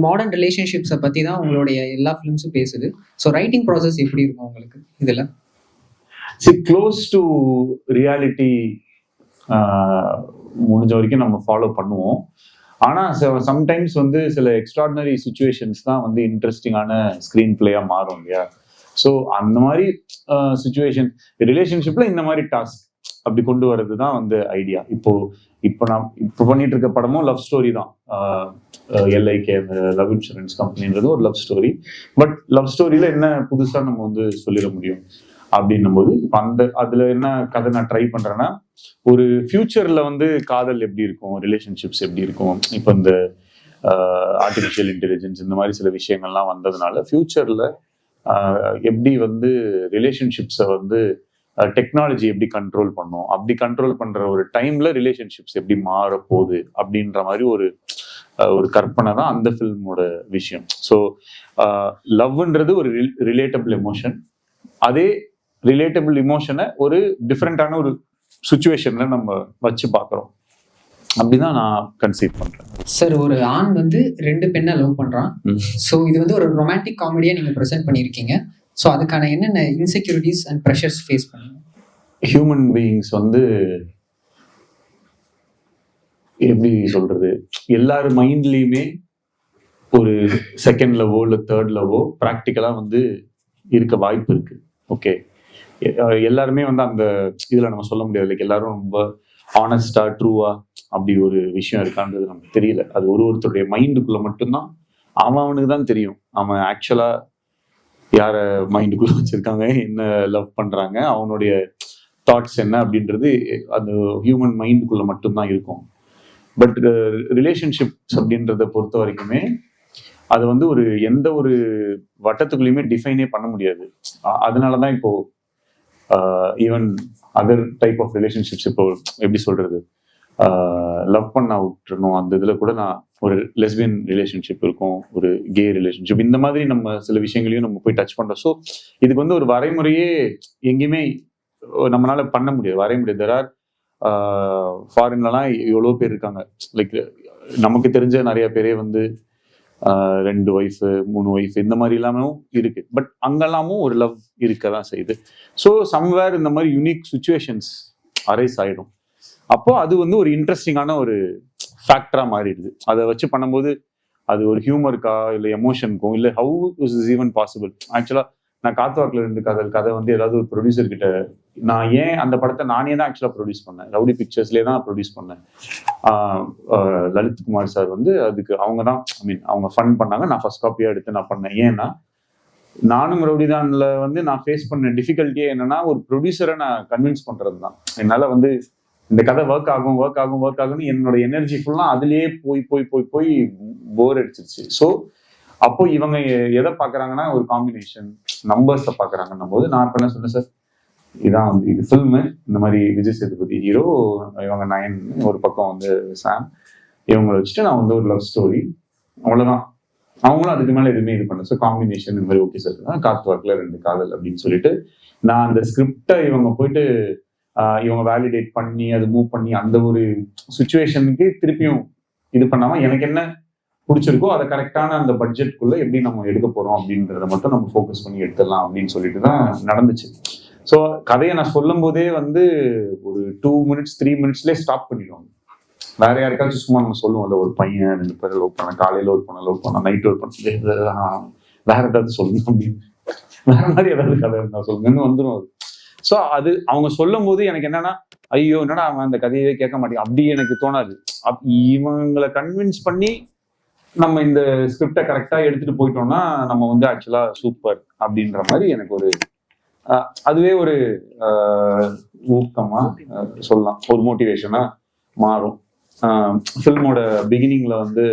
Modern ரிலேஷன்ஷிப்ஸை பற்றி தான் உங்களுடைய எல்லா ஃபிலிம்ஸும் பேசுது. ஸோ ரைட்டிங் ப்ராசஸ் எப்படி இருக்கும் உங்களுக்கு இதில்? க்ளோஸ் டு ரியாலிட்டி முடிஞ்ச வரைக்கும் நம்ம ஃபாலோ பண்ணுவோம். ஆனால் சம்டைம்ஸ் வந்து சில எக்ஸ்ட்ராடினரி சுச்சுவேஷன்ஸ் தான் வந்து இன்ட்ரெஸ்டிங்கான ஸ்க்ரீன் பிளேயாக மாறும் இல்லையா? ஸோ அந்த மாதிரி சுச்சுவேஷன் ரிலேஷன்ஷிப்ல இந்த மாதிரி டாஸ்க் அப்படி கொண்டு வர்றது தான் வந்து ஐடியா. இப்போ நான் பண்ணிட்டு இருக்க படமும் லவ் ஸ்டோரி தான். எல்ஐகே லவ் இன்சூரன்ஸ் கம்பெனின்றது ஒரு லவ் ஸ்டோரி. பட் லவ் ஸ்டோரியில என்ன புதுசா நம்ம வந்து சொல்லிட முடியும் அப்படின்னும் போது இப்போ அதுல என்ன கதை நான் ட்ரை பண்றேன்னா, ஒரு ஃபியூச்சர்ல வந்து காதல் எப்படி இருக்கும், ரிலேஷன்ஷிப்ஸ் எப்படி இருக்கும். இப்போ இந்த ஆர்டிஃபிஷியல் இன்டெலிஜென்ஸ் இந்த மாதிரி சில விஷயங்கள்லாம் வந்ததுனால ஃபியூச்சர்ல எப்படி வந்து ரிலேஷன்ஷிப்ஸை வந்து டெக்னாலஜி எப்படி கண்ட்ரோல் பண்ணும், அப்படி கண்ட்ரோல் பண்ற ஒரு டைம்ல ரிலேஷன்ஷிப்ஸ் எப்படி மாற போகுது அப்படின்ற மாதிரி ஒரு கற்பனை தான் அந்த ஃபில்மோட விஷயம். ஸோ லவ்ன்றது ஒரு ரிலேட்டபிள் எமோஷன். அதே ரிலேட்டபிள் இமோஷனை ஒரு டிஃப்ரெண்டான ஒரு சுச்சுவேஷன்ல நம்ம வச்சு பார்க்குறோம். அப்படிதான் நான் கன்சீவ் பண்றேன். சார், ஒரு ஆண் வந்து 2 பெண்ணை லவ் பண்றான். ஸோ இது வந்து ஒரு ரொமான்டிக் காமெடியா நீங்க ப்ரெசென்ட் பண்ணியிருக்கீங்க. ஸோ அதுக்கான என்னென்ன இன்செக்யூரிட்டிஸ் அண்ட் ப்ரெஷர்ஸ் ஃபேஸ் பண்ணுங்க? ஹியூமன் பீயிங்ஸ் வந்து எப்படி சொல்றது, எல்லார் மைண்ட்லயுமே ஒரு செகண்ட் லவோ இல்லை தேர்ட் லவோ ப்ராக்டிக்கலா வந்து இருக்க வாய்ப்பு இருக்கு. ஓகே, எல்லாருமே வந்து அந்த இதுல நம்ம சொல்ல முடியாது. லைக் எல்லாரும் ரொம்ப ஆனஸ்டா ட்ரூவா அப்படி ஒரு விஷயம் இருக்கான்றது நமக்கு தெரியல. அது ஒருத்தருடைய மைண்டுக்குள்ள மட்டும்தான் அவனுக்கு தான் தெரியும். அவன் ஆக்சுவலா யார மைண்டுக்குள்ள வச்சிருக்காங்க, என்ன லவ் பண்றாங்க, அவனுடைய தாட்ஸ் என்ன அப்படின்றது அந்த ஹியூமன் மைண்டுக்குள்ள மட்டும்தான் இருக்கும். பட் ரிலேஷன்ஷிப்ஸ் அப்படின்றத பொறுத்த வரைக்குமே அது வந்து எந்த ஒரு வட்டத்துக்குள்ளயுமே டிஃபைனே பண்ண முடியாது. அதனாலதான் இப்போ even other type of relationships, இப்போ எப்படி சொல்றது, லவ் பண்ண விட்டுறணும் அந்த இதுல கூட நான் ஒரு லெஸ்பியன் ரிலேஷன்ஷிப் இருக்கும், ஒரு கே ரிலேஷன்ஷிப், இந்த மாதிரி நம்ம சில விஷயங்களையும் நம்ம போய் டச் பண்றோம். ஸோ இதுக்கு வந்து ஒரு வரைமுறையே எங்கேயுமே நம்மளால பண்ண முடியாது, வரைய முடியாது. தெர் ஆர் ஃபாரின்லாம் எவ்வளோ பேர் இருக்காங்க. லைக் நமக்கு தெரிஞ்ச நிறைய பேரே வந்து 2 ஒய்ஃப் 3 ஒய்ஃப் இந்த மாதிரி எல்லாமும் இருக்கு. பட் அங்கெல்லாமும் ஒரு லவ் இருக்கதான் செய்யுது. ஸோ சம்வேர் இந்த மாதிரி யூனிக் சுச்சுவேஷன்ஸ் அரைஸ் ஆயிடும். அப்போ அது வந்து ஒரு இன்ட்ரெஸ்டிங்கான ஒரு ஃபேக்டரா மாறிடுது. அதை வச்சு பண்ணும்போது அது ஒரு ஹியூமருக்கா இல்லை எமோஷனுக்கும் இல்லை how is is even possible. ஆக்சுவலா நான் காத்துவாக்கில் 2 கதை வந்து ஏதாவது ஒரு ப்ரொடியூசர் கிட்ட, நான் ஏன் அந்த படத்தை நானே தான் ஆக்சுவலா ப்ரொடியூஸ் பண்ணேன், ரவுடி பிக்சர்ஸ்லேயே தான் ப்ரொடியூஸ் பண்ணேன். லலித் குமார் சார் வந்து அதுக்கு அவங்க தான் அவங்க ஃபண்ட் பண்ணாங்க. நான் ஃபர்ஸ்ட் காப்பியா எடுத்து நான் பண்ணேன். ஏன்னா நானும் ரவுடிதான்ல வந்து நான் ஃபேஸ் பண்ண டிஃபிகல்ட்டியே என்னன்னா, ஒரு ப்ரொடியூசரை நான் கன்வின்ஸ் பண்றது தான். என்னால வந்து இந்த கதை ஒர்க் ஆகும்னு என்னோட எனர்ஜி ஃபுல்லா அதுலயே போய் போர் அடிச்சிருச்சு. ஸோ அப்போ இவங்க எதை பாக்குறாங்கன்னா, ஒரு காம்பினேஷன் நம்பர்ஸை பாக்குறாங்கன்னும் போது நான் இப்ப என்ன சொன்னேன், சார் இதான் வந்து இது ஃபில்மு, இந்த மாதிரி விஜய் சேதுபதி ஹீரோ, இவங்க 9 ஒரு பக்கம் வந்து சாம், இவங்களை வச்சுட்டு நான் வந்து ஒரு லவ் ஸ்டோரி, அவ்வளவுதான். அவங்களும் அதுக்கு மேல எதுவுமே இது பண்ண. ஸோ காம்பினேஷன் இந்த மாதிரி ஓகே சார், காத்துவாக்கில் 2 காதல் அப்படின்னு சொல்லிட்டு நான் அந்த ஸ்கிரிப்டை இவங்க போயிட்டு இவங்க வேலிடேட் பண்ணி அது மூவ் பண்ணி அந்த ஒரு சுச்சுவேஷனுக்கு திருப்பியும் இது பண்ணாம எனக்கு என்ன பிடிச்சிருக்கோ அதை கரெக்டான அந்த பட்ஜெட்குள்ள எப்படி நம்ம எடுக்க போறோம் அப்படின்றத மட்டும் நம்ம ஃபோக்கஸ் பண்ணி எடுத்துடலாம் அப்படின்னு சொல்லிட்டு தான் நடந்துச்சு. ஸோ கதையை நான் சொல்லும் போதே வந்து ஒரு 2 மினிட்ஸ் 3 மினிட்ஸ்லேயே ஸ்டாப் பண்ணிடுவாங்க. வேற யாருக்காச்சும் சும்மா நம்ம சொல்லுவோம்ல, ஒரு பையன் 2 பேரை லவ் பண்ண, காலையில ஒரு பொண்ணை லவ் பண்ண, நைட் ஒரு பண்ண, வேற ஏதாவது சொல்லுங்க அப்படின்னு, வேற மாதிரி ஏதாவது கதை இருந்தா சொல்லுங்கன்னு வந்துடும் அது. ஸோ அது அவங்க சொல்லும் போது எனக்கு என்னன்னா, ஐயோ என்னடா அவன் அந்த கதையவே கேட்க மாட்டேன் அப்படி எனக்கு தோணாது. இவங்களை கன்வின்ஸ் பண்ணி நம்ம இந்த ஸ்கிரிப்டை கரெக்டா எடுத்துட்டு போயிட்டோம்னா நம்ம வந்து ஆக்சுவலா சூப்பர் அப்படின்ற மாதிரி எனக்கு ஒரு அதுவே ஒரு ஊக்கமா சொல்லலாம், ஒரு மோட்டிவேஷனா மாறும். ஃபில்மோட பிகினிங்ல வந்து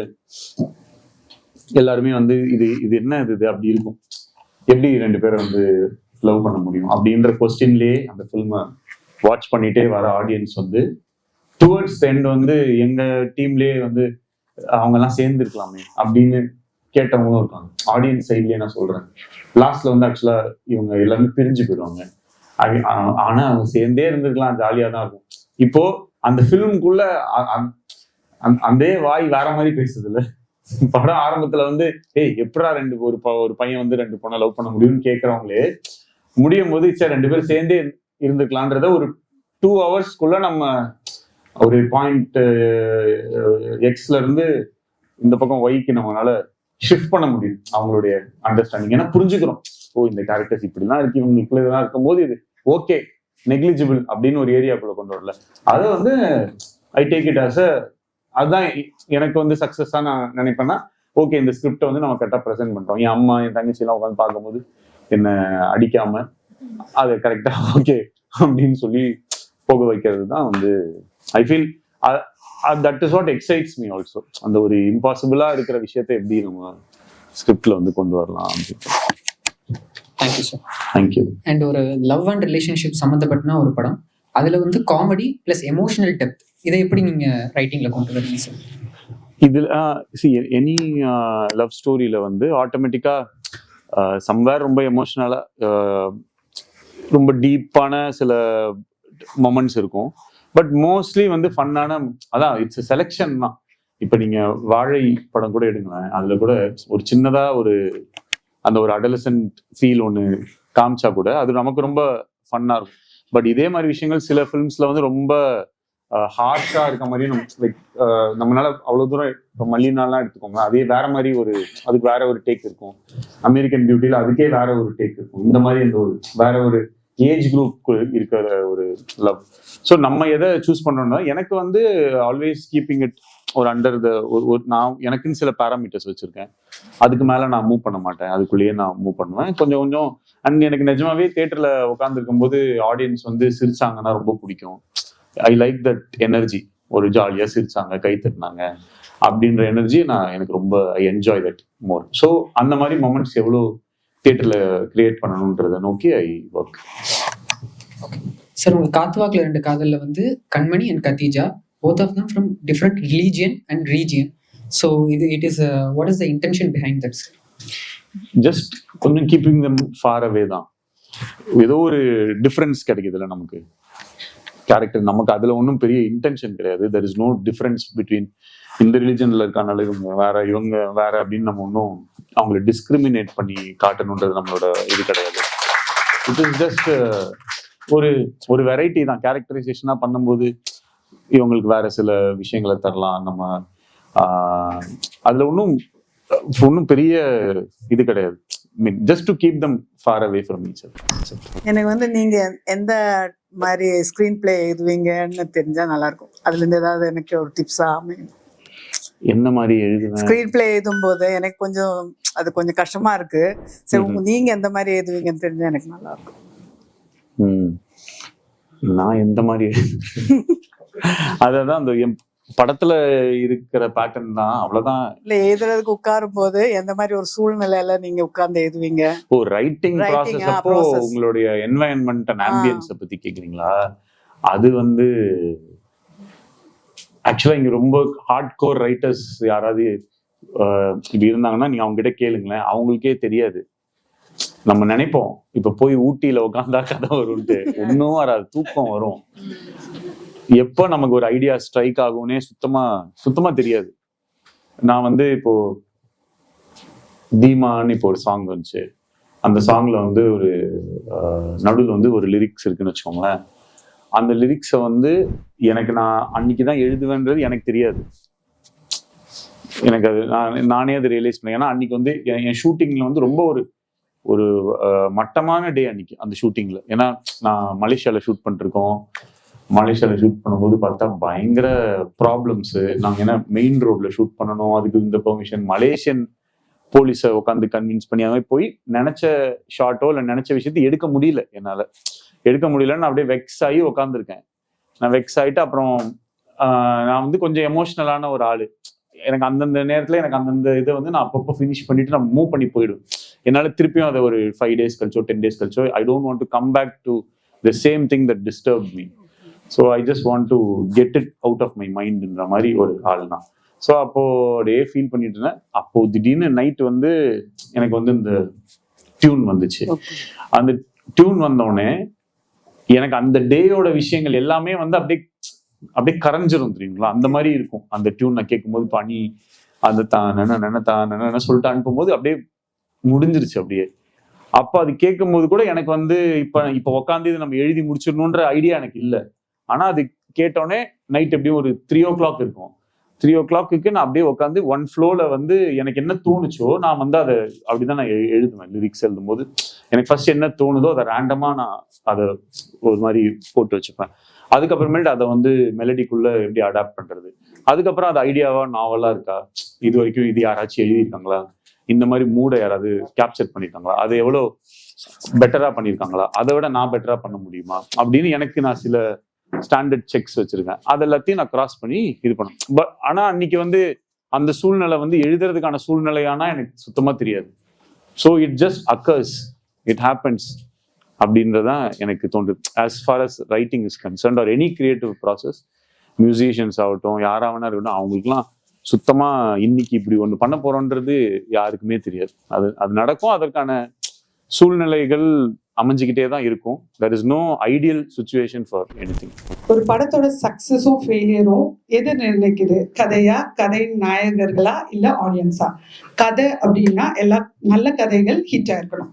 எல்லாருமே வந்து இது என்ன இது அப்படி இருக்கும், எப்படி 2 பேரை வந்து லவ் பண்ண முடியும் அப்படின்ற கொஸ்டின்லயே அந்த ஃபில்மை வாட்ச் பண்ணிட்டே வர ஆடியன்ஸ் வந்து டுவர்ட்ஸ் எண்ட் வந்து எங்க டீம்லயே வந்து அவங்க எல்லாம் சேர்ந்து இருக்கலாமே அப்படின்னு கேட்டவங்களும் இருக்காங்க. ஆடியன்ஸ் சைட்லயே நான் சொல்றேன். லாஸ்ட்ல வந்து ஆக்சுவலா இவங்க எல்லாமே பிரிஞ்சு போயிடுவாங்க. ஆனா அவங்க சேர்ந்தே இருந்திருக்கலாம், ஜாலியா தான் இருக்கும். இப்போ அந்த ஃபிலிமுக்குள்ள அந்த வாய் வேற மாதிரி பேசுது இல்ல, படம் ஆரம்பத்துல வந்து ஏய் எப்படா ஒரு பையன் வந்து 2 பொண்ணை லவ் பண்ண முடியும்னு கேட்கறவங்களே முடியும் போது சரி 2 பேரும் சேர்ந்தே இருந்துக்கலான்றத ஒரு 2 ஹவர்ஸ்க்குள்ள நம்ம ஒரு பாயிண்ட் எக்ஸ்ல இருந்து இந்த பக்கம் ஒய்க்கு நம்மளால ஷிஃப்ட் பண்ண முடியும் அவங்களுடைய அண்டர்ஸ்டாண்டிங். ஏன்னா புரிஞ்சுக்கிறோம், ஓ இந்த கேரக்டர்ஸ் இப்படிலாம் இருக்கு, இவங்க இப்படிதான் இருக்கும்போது இது ஓகே நெக்லிஜிபிள் அப்படின்னு ஒரு ஏரியாக்குள்ள கொண்டு வரல. அதை வந்து ஐ டேக் இட் ஆஸ் அதுதான் எனக்கு வந்து சக்சஸா நான் நினைப்பேன்னா, ஓகே இந்த ஸ்கிரிப்டை வந்து நம்ம கரெக்டா ப்ரெசென்ட் பண்றோம். என் அம்மா என் தங்கச்சி எல்லாம் உட்காந்து பார்க்கும்போது என்ன அடிக்காம அதை கரெக்டா ஓகே அப்படின்னு சொல்லி போக வைக்கிறது தான் வந்து I feel that is what excites me also. அந்த ஒரு இம்பாசிபிளா இருக்கிற விஷயத்தை எப்படி நம்ம ஸ்கிரிப்ட்ல வந்து கொண்டு வரலாம் அப்படின்னு. Thank you sir. தேங்க்யூ. அண்ட் ஒரு லவ் அண்ட் ரிலேஷன்ஷிப் சம்மந்தப்பட்டனா ஒரு படம், அதுல வந்து காமெடி பிளஸ் எமோஷனல் டெப்த், இதை எப்படி நீங்க ரைட்டிங்ல கொண்டு வரீங்க சார்? இதுல எனி லவ் ஸ்டோரியில வந்து ஆட்டோமேட்டிக்கா சம்வேர் ரொம்ப எமோஷனலா ரொம்ப டீப்பான சில மொமெண்ட்ஸ் இருக்கும். பட் மோஸ்ட்லி வந்து ஃபன்னான அதான் இட்ஸ் செலெக்ஷன் தான். இப்ப நீங்க வாழை படம் கூட எடுங்களேன், அதுல கூட ஒரு சின்னதா ஒரு அந்த ஒரு அடலசன்ட் ஃபீல் ஒன்று காமிச்சா கூட அது நமக்கு ரொம்ப ஃபன்னா இருக்கும். பட் இதே மாதிரி விஷயங்கள் சில ஃபிலிம்ஸ்ல வந்து ரொம்ப ஹார்ஷா இருக்க மாதிரியும் லைக் நம்மளால அவ்வளவு தூரம் இப்போ மல்லினாலாம் எடுத்துக்கோங்க, அதே வேற மாதிரி ஒரு அதுக்கு வேற ஒரு டேக் இருக்கும். அமெரிக்கன் பியூட்டில அதுக்கே வேற ஒரு டேக் இருக்கும். இந்த மாதிரி இந்த ஒரு வேற ஒரு ஏஜ் குரூப் இருக்கிற ஒரு லவ். ஸோ நம்ம எதை சூஸ் பண்ணோம்னா, எனக்கு வந்து ஆல்வேஸ் கீப்பிங் இட் ஒரு அண்டர் த ஒரு நான் எனக்குன்னு சில பேராமீட்டர்ஸ் வச்சிருக்கேன். அதுக்கு மேல நான் மூவ் பண்ண மாட்டேன், அதுக்குள்ளேயே நான் மூவ் பண்ணுவேன் கொஞ்சம் கொஞ்சம். அண்ட் எனக்கு நிஜமாவே தியேட்டர்ல உட்காந்துருக்கும் போது ஆடியன்ஸ் வந்து சிரிச்சாங்கன்னா ரொம்ப பிடிக்கும். I like that energy. ஒரு ஜாலியா சிரிச்சாங்க, கை தட்டினாங்க அப்படின்ற எனர்ஜி எனக்கு ரொம்ப I enjoy that more. So அந்த மாதிரி மொமெண்ட்ஸ் எவ்வளோ தியேட்டர்ல கிரியேட் பண்ணணுன்றதை நோக்கி ஐ ஒர்க். சார், உங்க காத்துவாக்குல 2 காதல்ல வந்து கண்மணி and Khadija, both of them from different religion and region. So it is what is the intention behind that, sir? Just கொஞ்சம் கீப்பிங் தம் ஃபார் அவே தான். ஏதோ ஒரு டிஃபரன்ஸ் கிடைக்குதுல்ல நமக்கு கேரக்டர், நமக்கு அதுல ஒன்றும் பெரிய இன்டென்ஷன் கிடையாது. There is no difference between இந்த ரிலிஜன்ல இருக்கானால இவங்க வேற அப்படின்னு நம்ம ஒன்றும் அவங்களை டிஸ்கிரிமினேட் பண்ணி காட்டணுன்றது நம்மளோட இது கிடையாது. இட் இஸ் ஜஸ்ட் ஒரு வெரைட்டி தான். கேரக்டரைசேஷனா பண்ணும்போது இவங்களுக்கு வேற சில விஷயங்களை தரலாம் நம்ம. அதுல ஒன்றும் பெரிய இது கிடையாது. just to keep them far away from each other. எனக்கு வந்து நீங்க எந்த மாதிரி ஸ்கிரீன் பிளே எழுதுவீங்கன்னு தெரிஞ்சா நல்லா இருக்கும். அதுல இருந்து ஏதாவது எனக்கு ஒரு டிப்ஸா அமையும். என்ன மாதிரி எழுதுவேன்? ஸ்கிரீன் பிளே எழுதும் போது எனக்கு கொஞ்சம் அது கொஞ்சம் கஷ்டமா இருக்கு. சரி, நீங்க எந்த மாதிரி எழுதுவீங்கன்னு தெரிஞ்சா எனக்கு நல்லா இருக்கும். நான் எந்த மாதிரி அதான் அந்த படத்துல இருக்கிற பேட்டர்ன் தான், அவ்வளவுதான். இல்ல எழுதுறதுக்கு உட்காரும் போது எந்த மாதிரி ஒரு சூழ்நிலையில நீங்க உட்கார்ந்து எழுதுவீங்க? ஓ, ரைட்டிங் ப்ராசஸ் அப்போ உங்களுடைய என்வாயன்மெண்ட் அண்ட் ஆம்பியன்ஸை பத்தி கேக்குறீங்களா? அது வந்து ஆக்சுவலா இங்க ரொம்ப ஹார்ட் கோர் ரைட்டர்ஸ் யாராவது இப்படி இருந்தாங்கன்னா நீங்க அவங்க கிட்ட கேளுங்களேன், அவங்களுக்கே தெரியாது. நம்ம நினைப்போம் இப்ப போய் ஊட்டியில உட்காந்தா கதை வரும்ட்டு, ஒன்னும் வராது, தூக்கம் வரும். எப்ப நமக்கு ஒரு ஐடியா ஸ்ட்ரைக் ஆகும்னே சுத்தமா தெரியாது. நான் வந்து இப்போ தீமான்னு இப்போ ஒரு சாங் வந்துச்சு. அந்த சாங்ல வந்து ஒரு நடுவில் வந்து ஒரு லிரிக்ஸ் இருக்குன்னு வச்சுக்கோங்களேன். அந்த லிரிக்ஸை வந்து எனக்கு நான் அன்னைக்குதான் எழுதுவேன்றது எனக்கு தெரியாது. எனக்கு அது நானே அதை ரியலைஸ் பண்ணேன். ஏன்னா அன்னைக்கு வந்து என் ஷூட்டிங்ல வந்து ரொம்ப ஒரு மட்டமான டே அன்னைக்கு அந்த ஷூட்டிங்ல. ஏன்னா நான் மலேசியால ஷூட் பண்ணிருக்கோம். மலேசியால ஷூட் பண்ணும்போது பார்த்தா பயங்கர ப்ராப்ளம்ஸ். நாங்க ஏன்னா மெயின் ரோட்ல ஷூட் பண்ணணும், அதுக்கு இந்த பெர்மிஷன், மலேசியன் போலீஸை உட்காந்து கன்வின்ஸ் பண்ணி அந்த மாதிரி போய் நினைச்ச ஷார்ட்டோ இல்லை நினைச்ச விஷயத்தை எடுக்க முடியல. என்னால எடுக்க முடியலன்னு அப்படியே வெக்ஸ் ஆகி உட்காந்துருக்கேன். நான் வெக்ஸ் ஆகிட்டு அப்புறம் நான் வந்து கொஞ்சம் எமோஷ்னலான ஒரு ஆளு. எனக்கு அந்தந்த நேரத்துல எனக்கு அந்தந்த இதை வந்து நான் அப்பப்போ ஃபினிஷ் பண்ணிட்டு நான் மூவ் பண்ணி போயிடுவேன். என்னால் திருப்பியும் அதை ஒரு 5 days கழிச்சோ 10 days கழிச்சோ I don't want to come back to the same thing that disturb me. So I just want to get it out of my மைண்ட்ன்ற மாதிரி ஒரு ஆள் தான். ஸோ அப்போ அப்படியே ஃபீல் பண்ணிட்டு இருந்தேன். அப்போ திடீர்னு நைட் வந்து எனக்கு வந்து இந்த டியூன் வந்துச்சு. அந்த டியூன் வந்தோடனே எனக்கு அந்த டேயோட விஷயங்கள் எல்லாமே வந்து அப்படியே கரைஞ்சிரும் தெரியுங்களா, அந்த மாதிரி இருக்கும். அந்த டியூன் நான் கேட்கும்போது பனி அந்த தான் சொல்லிட்டு அனுப்பும்போது அப்படியே முடிஞ்சிருச்சு அப்படியே. அப்ப அது கேட்கும் போது கூட எனக்கு வந்து இப்ப உட்காந்து இது நம்ம எழுதி முடிச்சிடணுன்ற ஐடியா எனக்கு இல்லை. ஆனா அது கேட்டோடனே நைட் எப்படியும் ஒரு 3 o'clock இருக்கும். 3 o'clock நான் அப்படியே உட்காந்து ஒன் ஃப்ளோல வந்து எனக்கு என்ன தோணுச்சோ நான் வந்து அதை அப்படிதான் நான் எழுதுவேன். லிரிக்ஸ் எழுதும் போது எனக்கு ஃபர்ஸ்ட் என்ன தோணுதோ அதை ரேண்டமா நான் அதை ஒரு மாதிரி போட்டு வச்சுப்பேன். அதுக்கப்புறமேட்டு அதை வந்து மெலடிக்குள்ள எப்படி அடாப்ட் பண்றது, அதுக்கப்புறம் அது ஐடியாவா நாவலா இருக்கா, இது வரைக்கும் இது யாராச்சும் எழுதியிருக்காங்களா, இந்த மாதிரி மூடை யாராவது கேப்சர் பண்ணியிருக்காங்களா, அதை எவ்வளோ பெட்டரா பண்ணியிருக்காங்களா, அதை விட நான் பெட்டரா பண்ண முடியுமா அப்படின்னு எனக்கு நான் சில ஸ்டாண்டர்ட் செக்ஸ் வச்சிருக்கேன். அது எல்லாத்தையும் நான் கிராஸ் பண்ணி இது பண்ணும். பட் ஆனா அன்னைக்கு வந்து அந்த சூழ்நிலை வந்து எழுதுறதுக்கான சூழ்நிலையானா எனக்கு சுத்தமா தெரியாது. So it just occurs, it happens அப்படின்றதான் எனக்கு தோன்றுது. As far as writing is concerned or any creative process, musicians ஆகட்டும் யாராவனா இருக்கட்டும், அவங்களுக்குலாம் சுத்தமா இன்னைக்கு இப்படி ஒண்ணு பண்ண போறோன்றது யாருக்குமே தெரியாது. அது நடக்கும், அதற்கான சூழ்நிலைகள் அமைஞ்சுக்கிட்டே தான் இருக்கும். there is no ideal situation for anything. ஒரு படத்தோட சக்சஸும் ஃபெயிலியரும் எது நிர்ணயிக்குது? கதையா, கதை நாயகர்களா, இல்ல ஆடியன்ஸா? கதை அப்படின்னா எல்லா நல்ல கதைகள் ஹிட் ஆயிருக்கணும்.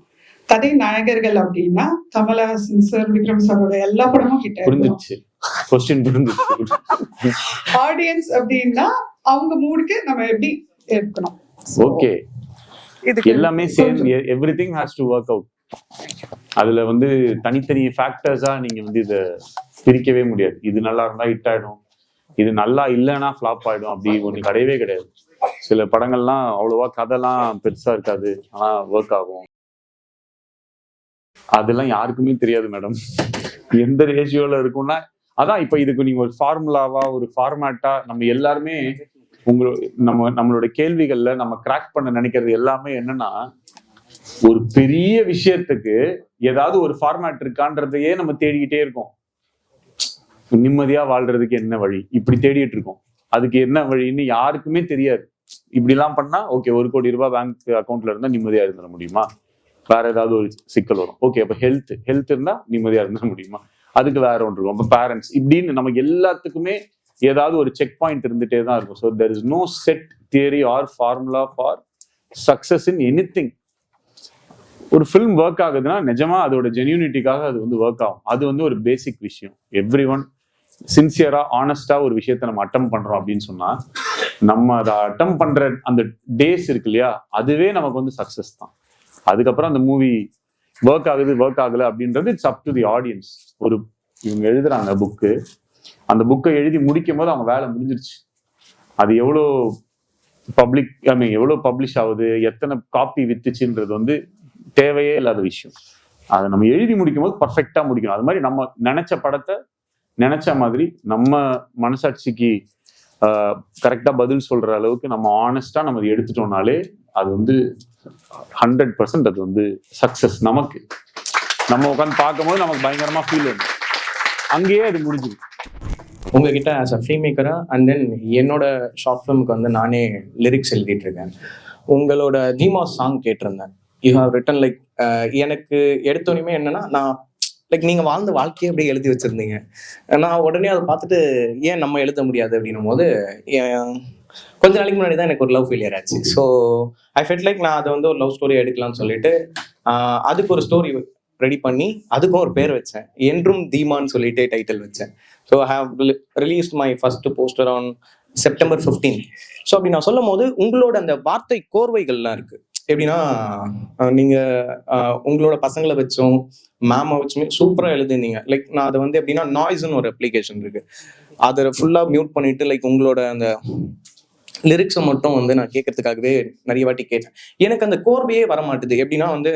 கதை நாயகர்கள் அப்படின்னா கமலஹாசன் சார், விக்ரம் சாரோட எல்லா படமும் ஹிட் ஆயிருக்கணும். ஆடியன்ஸ் அப்படின்னா அவங்க மூடுக்கு நம்ம எப்படி இருக்கணும்? ஓகே, எல்லாமே same, everything has to work out. அதுல வந்து தனித்தனி ஃபேக்டர்ஸா நீங்க வந்து இதை பிரிக்கவே முடியாது. இது நல்லா இருந்தா ஹிட் ஆயிடும், இது நல்லா இல்லைன்னா ஃபிளாப் ஆயிடும், அப்படி ஒண்ணு கிடையவே கிடையாது. சில படங்கள்லாம் அவ்வளவா கதைலாம் பெருசா இருக்காது, ஆனா ஒர்க் ஆகும். அதெல்லாம் யாருக்குமே தெரியாது மேடம், எந்த ரேஷியோல இருக்கும்னா. அதான் இப்ப இதுக்கு நீங்க ஒரு ஃபார்முலாவா ஒரு ஃபார்மேட்டா நம்ம எல்லாருமே நம்மளோட கேள்விகள்ல நம்ம கிராக் பண்ண நினைக்கிறது எல்லாமே என்னன்னா, ஒரு பெரிய விஷயத்துக்கு ஏதாவது ஒரு ஃபார்மேட் இருக்கான்றதையே நம்ம தேடிக்கிட்டே இருக்கோம். நிம்மதியா வாழ்றதுக்கு என்ன வழி இப்படி தேடிட்டு இருக்கோம். அதுக்கு என்ன வழின்னு யாருக்குமே தெரியாது. இப்படி எல்லாம் பண்ணா ஓகே, 1 கோடி ரூபாய் பேங்க் அக்கௌண்ட்ல இருந்தா நிம்மதியா இருந்துட முடியுமா? வேற ஏதாவது ஒரு சிக்கல் வரும். ஓகே, அப்ப ஹெல்த் இருந்தா நிம்மதியா இருந்துட முடியுமா? அதுக்கு வேற ஒன்று இருக்கும். அப்ப பேரண்ட்ஸ், இப்படின்னு நமக்கு எல்லாத்துக்குமே ஏதாவது ஒரு செக் பாயிண்ட் இருந்துட்டே தான் இருக்கும். So there is no set theory or formula for success in anything. ஒரு ஃபிலிம் ஒர்க் ஆகுதுன்னா நிஜமா அதோட ஜென்யூனிட்டிக்காக அது வந்து ஒர்க் ஆகும். அது வந்து ஒரு பேசிக் விஷயம். எவ்ரி ஒன் சின்சியரா ஆனஸ்டா ஒரு விஷயத்த நம்ம அட்டம் பண்றோம் அப்படின்னு சொன்னா, நம்ம அதை அட்டம் பண்ற அந்த டேஸ் இருக்கு இல்லையா, அதுவே நமக்கு வந்து சக்சஸ் தான். அதுக்கப்புறம் அந்த மூவி ஒர்க் ஆகுது ஒர்க் ஆகல அப்படின்றது it's up to the audience. இவங்க எழுதுறாங்க புக்கு, அந்த புக்கை எழுதி முடிக்கும் போது அவங்க வேலை முடிஞ்சிருச்சு. அது எவ்வளோ எவ்வளோ பப்ளிஷ் ஆகுது, எத்தனை காப்பி வித்துச்சுன்றது வந்து தேவையே இல்லாத விஷயம். அதை நம்ம எழுதி முடிக்கும் போது பர்ஃபெக்டா முடிக்கணும். அது மாதிரி நம்ம நினைச்ச படத்தை நினைச்ச மாதிரி நம்ம மனசாட்சிக்கு கரெக்டா பதில் சொல்ற அளவுக்கு நம்ம ஆனஸ்டா நம்ம அதை எடுத்துட்டோம்னாலே அது வந்து 100% அது வந்து சக்சஸ். நமக்கு நம்ம உட்காந்து பார்க்கும்போது நமக்கு பயங்கரமா ஃபீல் வரும், அங்கேயே அது முடிஞ்சுது. உங்ககிட்ட ஆஸ் அ ஃபில்ம் மேக்கரா அண்ட் தென் என்னோட ஷார்ட் ஃபிலிமுக்கு வந்து நானே லிரிக்ஸ் எழுதிட்டு இருக்கேன். உங்களோட தீமாஸ் சாங் கேட்டிருந்தேன். யூ ஹாவ் ரிட்டன் லைக், எனக்கு எடுத்தோடனே என்னன்னா, நான் லைக் நீங்கள் வாழ்ந்த வாழ்க்கையை அப்படியே எழுதி வச்சிருந்தீங்க. நான் உடனே அதை பார்த்துட்டு ஏன் நம்ம எழுத முடியாது அப்படின்னும் போது, கொஞ்ச நாளைக்கு முன்னாடி தான் எனக்கு ஒரு லவ் ஃபெயிலியர் ஆச்சு. ஸோ ஐ ஃபெல்ட் லைக் நான் அதை வந்து ஒரு லவ் ஸ்டோரி எடுக்கலாம்னு சொல்லிட்டு அதுக்கு ஒரு ஸ்டோரி ரெடி பண்ணி அதுக்கும் ஒரு பேர் வச்சேன். என்றும் தீமான்னு சொல்லிட்டு டைட்டில் வச்சேன். So I have released my first poster on September 15. So அப்படி நான் சொல்லும் போது உங்களோட அந்த வார்த்தை கோர்வைகள்லாம் இருக்கு. எப்படின்னா, நீங்க உங்களோட பசங்களை வச்சும் மேமை வச்சுமே சூப்பரா எழுதிருந்தீங்க. லைக் நான் அதை வந்து எப்படின்னா, நாய்ஸ்ன்னு ஒரு அப்ளிகேஷன் இருக்கு, அதை ஃபுல்லா மியூட் பண்ணிட்டு லைக் உங்களோட அந்த லிரிக்ஸை மட்டும் வந்து நான் கேட்கறதுக்காகவே நிறைய வாட்டி கேட்டேன். எனக்கு அந்த கோர்வையே வரமாட்டுது. எப்படின்னா வந்து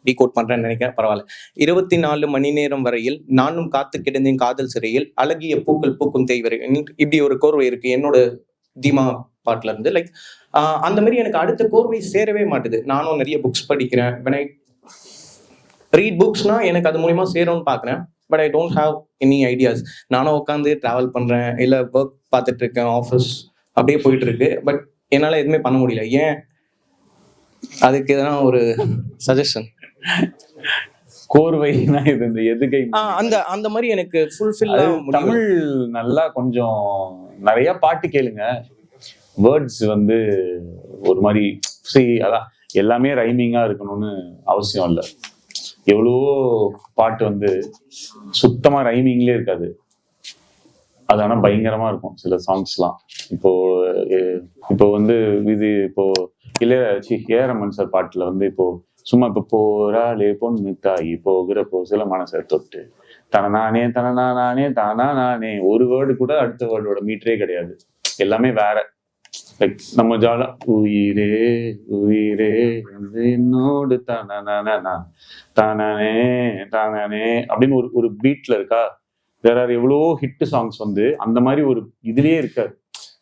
டீகோட் பண்றேன்னு நினைக்கிறேன், பரவாயில்ல. 24 மணி நேரம் வரையில் நானும் காத்து கிடந்தேன் காதல் சிறையில், அழகிய பூக்கள் பூக்கும் தேய்வரை, இப்படி ஒரு கோர்வை இருக்கு என்னோட தீமா பாட்டுல இருந்து. லைக் அந்த மாதிரி எனக்கு அடுத்த கோர்வை சேரவே மாட்டுது. நானும் நிறைய புக்ஸ் படிக்கிறேன். when I read புக்ஸ்னா எனக்கு அது மூலியமா சேரும்னு பாக்குறேன். But I don't have any ideas. நானும் உட்காந்து டிராவல் பண்றேன், இல்ல ஒர்க் பார்த்துட்டு இருக்கேன், ஆஃபீஸ் அப்படியே போயிட்டு இருக்கு. பட் என்னால எதுவுமே பண்ண முடியல. ஏன்? அதுக்கு எதனா ஒரு சஜஷன்? கோர்வைனா இது இந்த எதுகை அந்த மாதிரி எனக்கு ஃபுல்ஃபில். தமிழ் நல்லா கொஞ்சம் நிறைய பாட்டு கேளுங்க. வேர்ட்ஸ் வந்து ஒரு மாதிரி அதான் எல்லாமே ரைமிங்கா இருக்கணும்னு அவசியம் இல்லை. எவ்வளவோ பாட்டு வந்து சுத்தமா ரைமிங்லேயே இருக்காது, அது ஆனா பயங்கரமா இருக்கும் சில சாங்ஸ்லாம். இப்போ வந்து இது இப்போ ஏரமன் சார் பாட்டுல வந்து இப்போ சும்மா இப்போ போராளே பொண்ணு தாயி போகிறப்போ சில மனசை தொட்டு தனநானே தானே ஒரு வேர்டு கூட அடுத்த வேர்டோட மீட்டரே கிடையாது, எல்லாமே வேற. லைக் நம்ம ஜாலா உயிரே உயிரே என்னோடு தானே அப்படின்னு ஒரு பீட்ல இருக்கா. வேற எவ்வளவோ ஹிட் சாங்ஸ் வந்து அந்த மாதிரி ஒரு இதுலயே இருக்காது.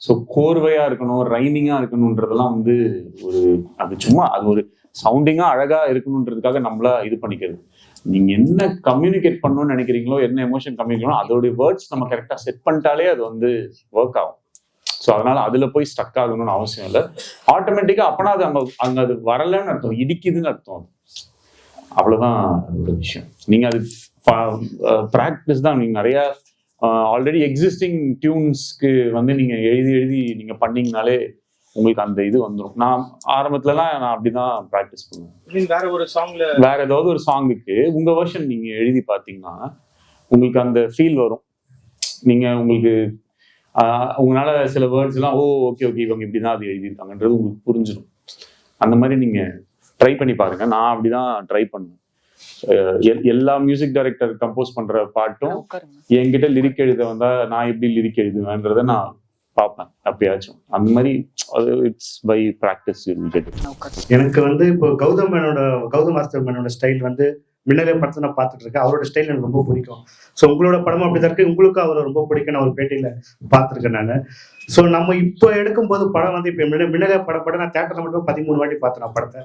ஸோ கோர்வையா இருக்கணும், ரைமிங்கா இருக்கணும்ன்றதெல்லாம் வந்து அது சும்மா அது ஒரு சவுண்டிங்கா அழகா இருக்கணுன்றதுக்காக நம்மளா இது பண்ணிக்கிறது. நீங்க என்ன கம்யூனிகேட் பண்ணணும்னு நினைக்கிறீங்களோ, என்ன எமோஷன் கம்யூனிகேட் அதோடைய வேர்ட்ஸ் நம்ம கரெக்டா செட் பண்ணிட்டாலே அது வந்து ஒர்க் ஆகும். ஸோ அதனால அதுல போய் ஸ்டக் ஆகணும்னு அவசியம் இல்லை. ஆட்டோமேட்டிக்கா அப்பனா அது அங்க அது வரலன்னு அர்த்தம், இடிக்குதுன்னு அர்த்தம். அவ்வளவுதான் அதோட விஷயம். நீங்க அது ப்ராக்டிஸ் தான். நீங்க நிறைய ஆல்ரெடி எக்ஸிஸ்டிங் டியூன்ஸ்க்கு வந்து நீங்க எழுதி நீங்க பண்ணீங்கனாலே உங்களுக்கு அந்த இது வந்துடும். நான் ஆரம்பத்துலலாம் நான் அப்படிதான் ப்ராக்டிஸ் பண்ணுவேன். வேற ஏதாவது ஒரு சாங்குக்கு உங்க வெர்ஷன் நீங்க எழுதி பார்த்தீங்கன்னா உங்களுக்கு அந்த ஃபீல் வரும். நீங்க உங்களுக்கு உங்களால சில வேர்ட்ஸ் எல்லாம் ஓகே இவங்க இப்படிதான் அது எழுதியிருக்காங்கன்றது உங்களுக்கு புரிஞ்சிடும். அந்த மாதிரி நீங்க ட்ரை பண்ணி பாருங்க. நான் அப்படிதான் ட்ரை பண்ணுவேன். எல்லா மியூசிக் டைரக்டர் கம்போஸ் பண்ற பாட்டும் என்கிட்ட லிரிக் எழுத வந்தா நான் எப்படி லிரிக் எழுதுவேன்றத நான் பார்ப்பேன் அப்பயாச்சும். அந்த மாதிரி இட்ஸ் பை பிராக்டிஸ். எனக்கு வந்து இப்போ கௌதம் மாஸ்டர் மேனோட ஸ்டைல் வந்து மின்னலே படத்தை நான் பார்த்துட்டு இருக்கேன். அவரோட ஸ்டைல் எனக்கு ரொம்ப பிடிக்கும். ஸோ உங்களோட படமும் அப்படிதான் இருக்கு, உங்களுக்கும் அவரை ரொம்ப பிடிக்கும். நான் ஒரு பேட்டியில பார்த்துருக்கேன் நான். ஸோ நம்ம இப்போ எடுக்கும்போது படம் வந்து இப்போ மின்னலே படம் நான் தேட்டர்ல மட்டும் 13 வாட்டி பார்த்தேன் படத்தை.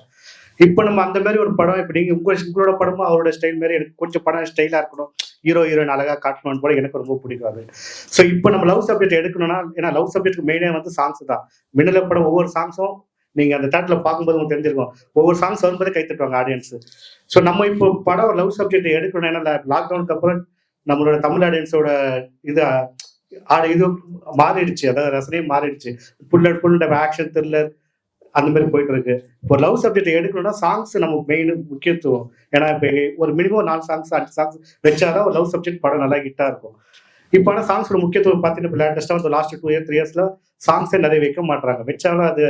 இப்போ நம்ம அந்த மாதிரி ஒரு படம் இப்போ நீங்க உங்களோட படமும் அவரோட ஸ்டைல் மாதிரி எனக்கு கொஞ்சம் படம் ஸ்டைலா இருக்கணும், ஹீரோயின் அழகா காட்டணும்னு போல எனக்கு ரொம்ப பிடிக்கும் அது. ஸோ இப்போ நம்ம லவ் சப்ஜெக்ட் எடுக்கணும்னா, ஏன்னா லவ் சப்ஜெக்ட் மெயினே வந்து சாங்ஸ் தான். மின்னலே படம் ஒவ்வொரு சாங்ஸும் நீங்க அந்த தேட்டர்ல பார்க்கும்போது உங்களுக்கு தெரிஞ்சிருக்கும், ஒவ்வொரு சாங்ஸ் வரும்போதே கை தட்டுவாங்க ஆடியன்ஸ். ஸோ நம்ம இப்போ படம் லவ் சப்ஜெக்ட் எடுக்கணும். ஏன்னா லாக்டவுனுக்கு அப்புறம் நம்மளோட தமிழ் ஆடியன்ஸோட இது மாறிடுச்சு, அதாவது ரசனையும் மாறிடுச்சு. ஃபுல் ஆக்ஷன் த்ரில்லர் அந்த மாதிரி போயிட்டு இருக்கு. இப்போ லவ் சப்ஜெக்ட் எடுக்கணும்னா சாங்ஸ் நம்ம மெயின் முக்கியத்துவம். ஏன்னா இப்போ ஒரு மினிமம் 4 சாங்ஸ் 5 சாங்ஸ் வச்சாதான் ஒரு லவ் சப்ஜெக்ட் படம் நல்லா ஹிட்டா இருக்கும். இப்போ ஆனால் சாங்ஸோட முக்கியத்துவம் பார்த்தீங்கன்னா லேட்டஸ்டாக வந்து லாஸ்ட் 2 years 3 yearsல சாங்ஸே நிறைய வைக்க மாட்டாங்க. வச்சாலும் அது